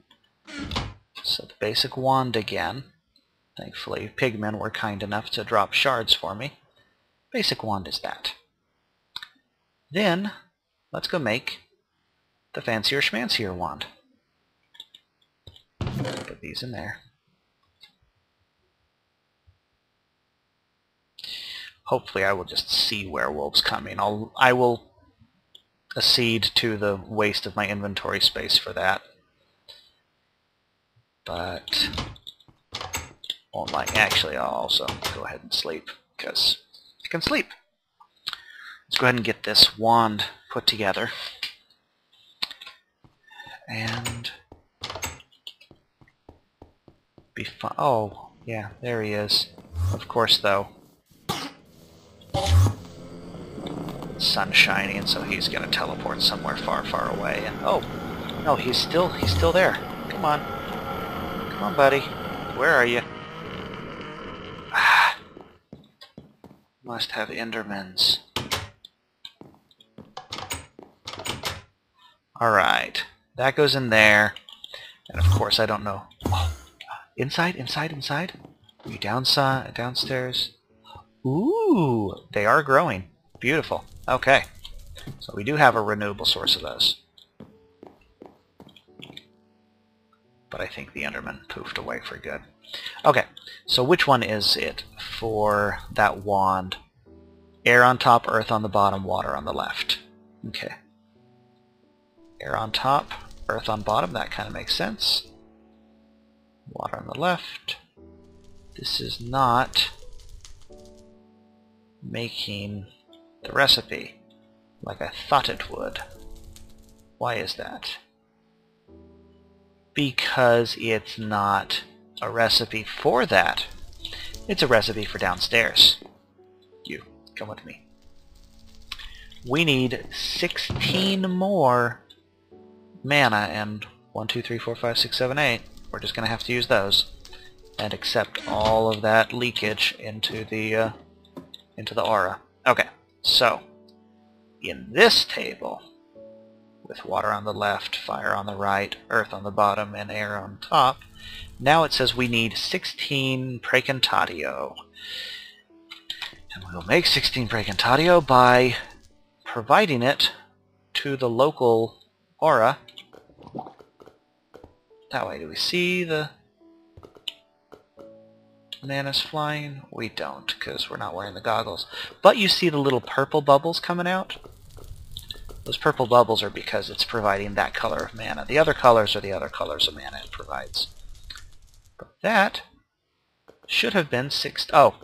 So the basic wand again. Thankfully, pigmen were kind enough to drop shards for me. Basic wand is that. Then, let's go make the fancier schmancier wand. Put these in there. Hopefully I will just see werewolves coming. I will accede to the waste of my inventory space for that. But won't like. Actually, I'll also go ahead and sleep because I can sleep. Let's go ahead and get this wand put together. And be fun. Oh, yeah, there he is. Of course, though. Sun's shining, and so he's gonna teleport somewhere far, far away. And oh, no, he's still there. Come on, buddy. Where are you? Ah, must have Endermans. All right, that goes in there, and of course I don't know. Oh, inside. Are you downstairs? Ooh, they are growing. Beautiful. Okay. So we do have a renewable source of those. But I think the Enderman poofed away for good. Okay, so which one is it for that wand? Air on top, earth on the bottom, water on the left. Okay. Air on top, earth on bottom, that kind of makes sense. Water on the left. This is not making the recipe like I thought it would. Why is that? Because it's not a recipe for that. It's a recipe for downstairs. You, come with me. We need 16 more mana, and 1, 2, 3, 4, 5, 6, 7, 8. We're just going to have to use those and accept all of that leakage into the aura. Okay, so in this table, with water on the left, fire on the right, earth on the bottom, and air on top, now it says we need 16 Praecantatio. And we'll make 16 Praecantatio by providing it to the local aura. That way, do we see the mana's flying? We don't, because we're not wearing the goggles. But you see the little purple bubbles coming out? Those purple bubbles are because it's providing that color of mana. The other colors are the other colors of mana it provides. But that should have been 6... Oh,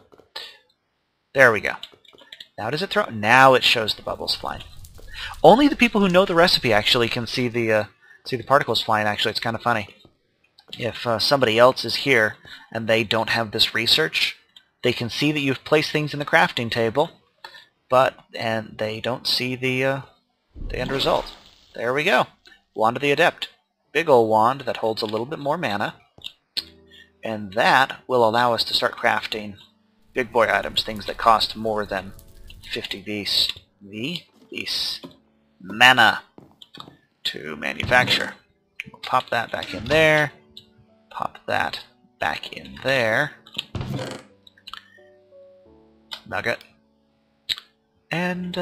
there we go. Now does it throw... Now it shows the bubbles flying. Only the people who know the recipe actually can see the particles flying. Actually, it's kind of funny. If somebody else is here and they don't have this research, they can see that you've placed things in the crafting table, and they don't see the end result. There we go. Wand of the Adept. Big ol' wand that holds a little bit more mana, and that will allow us to start crafting big boy items, things that cost more than 50 vis mana to manufacture. We'll pop that back in there. Pop that back in there. Nugget. And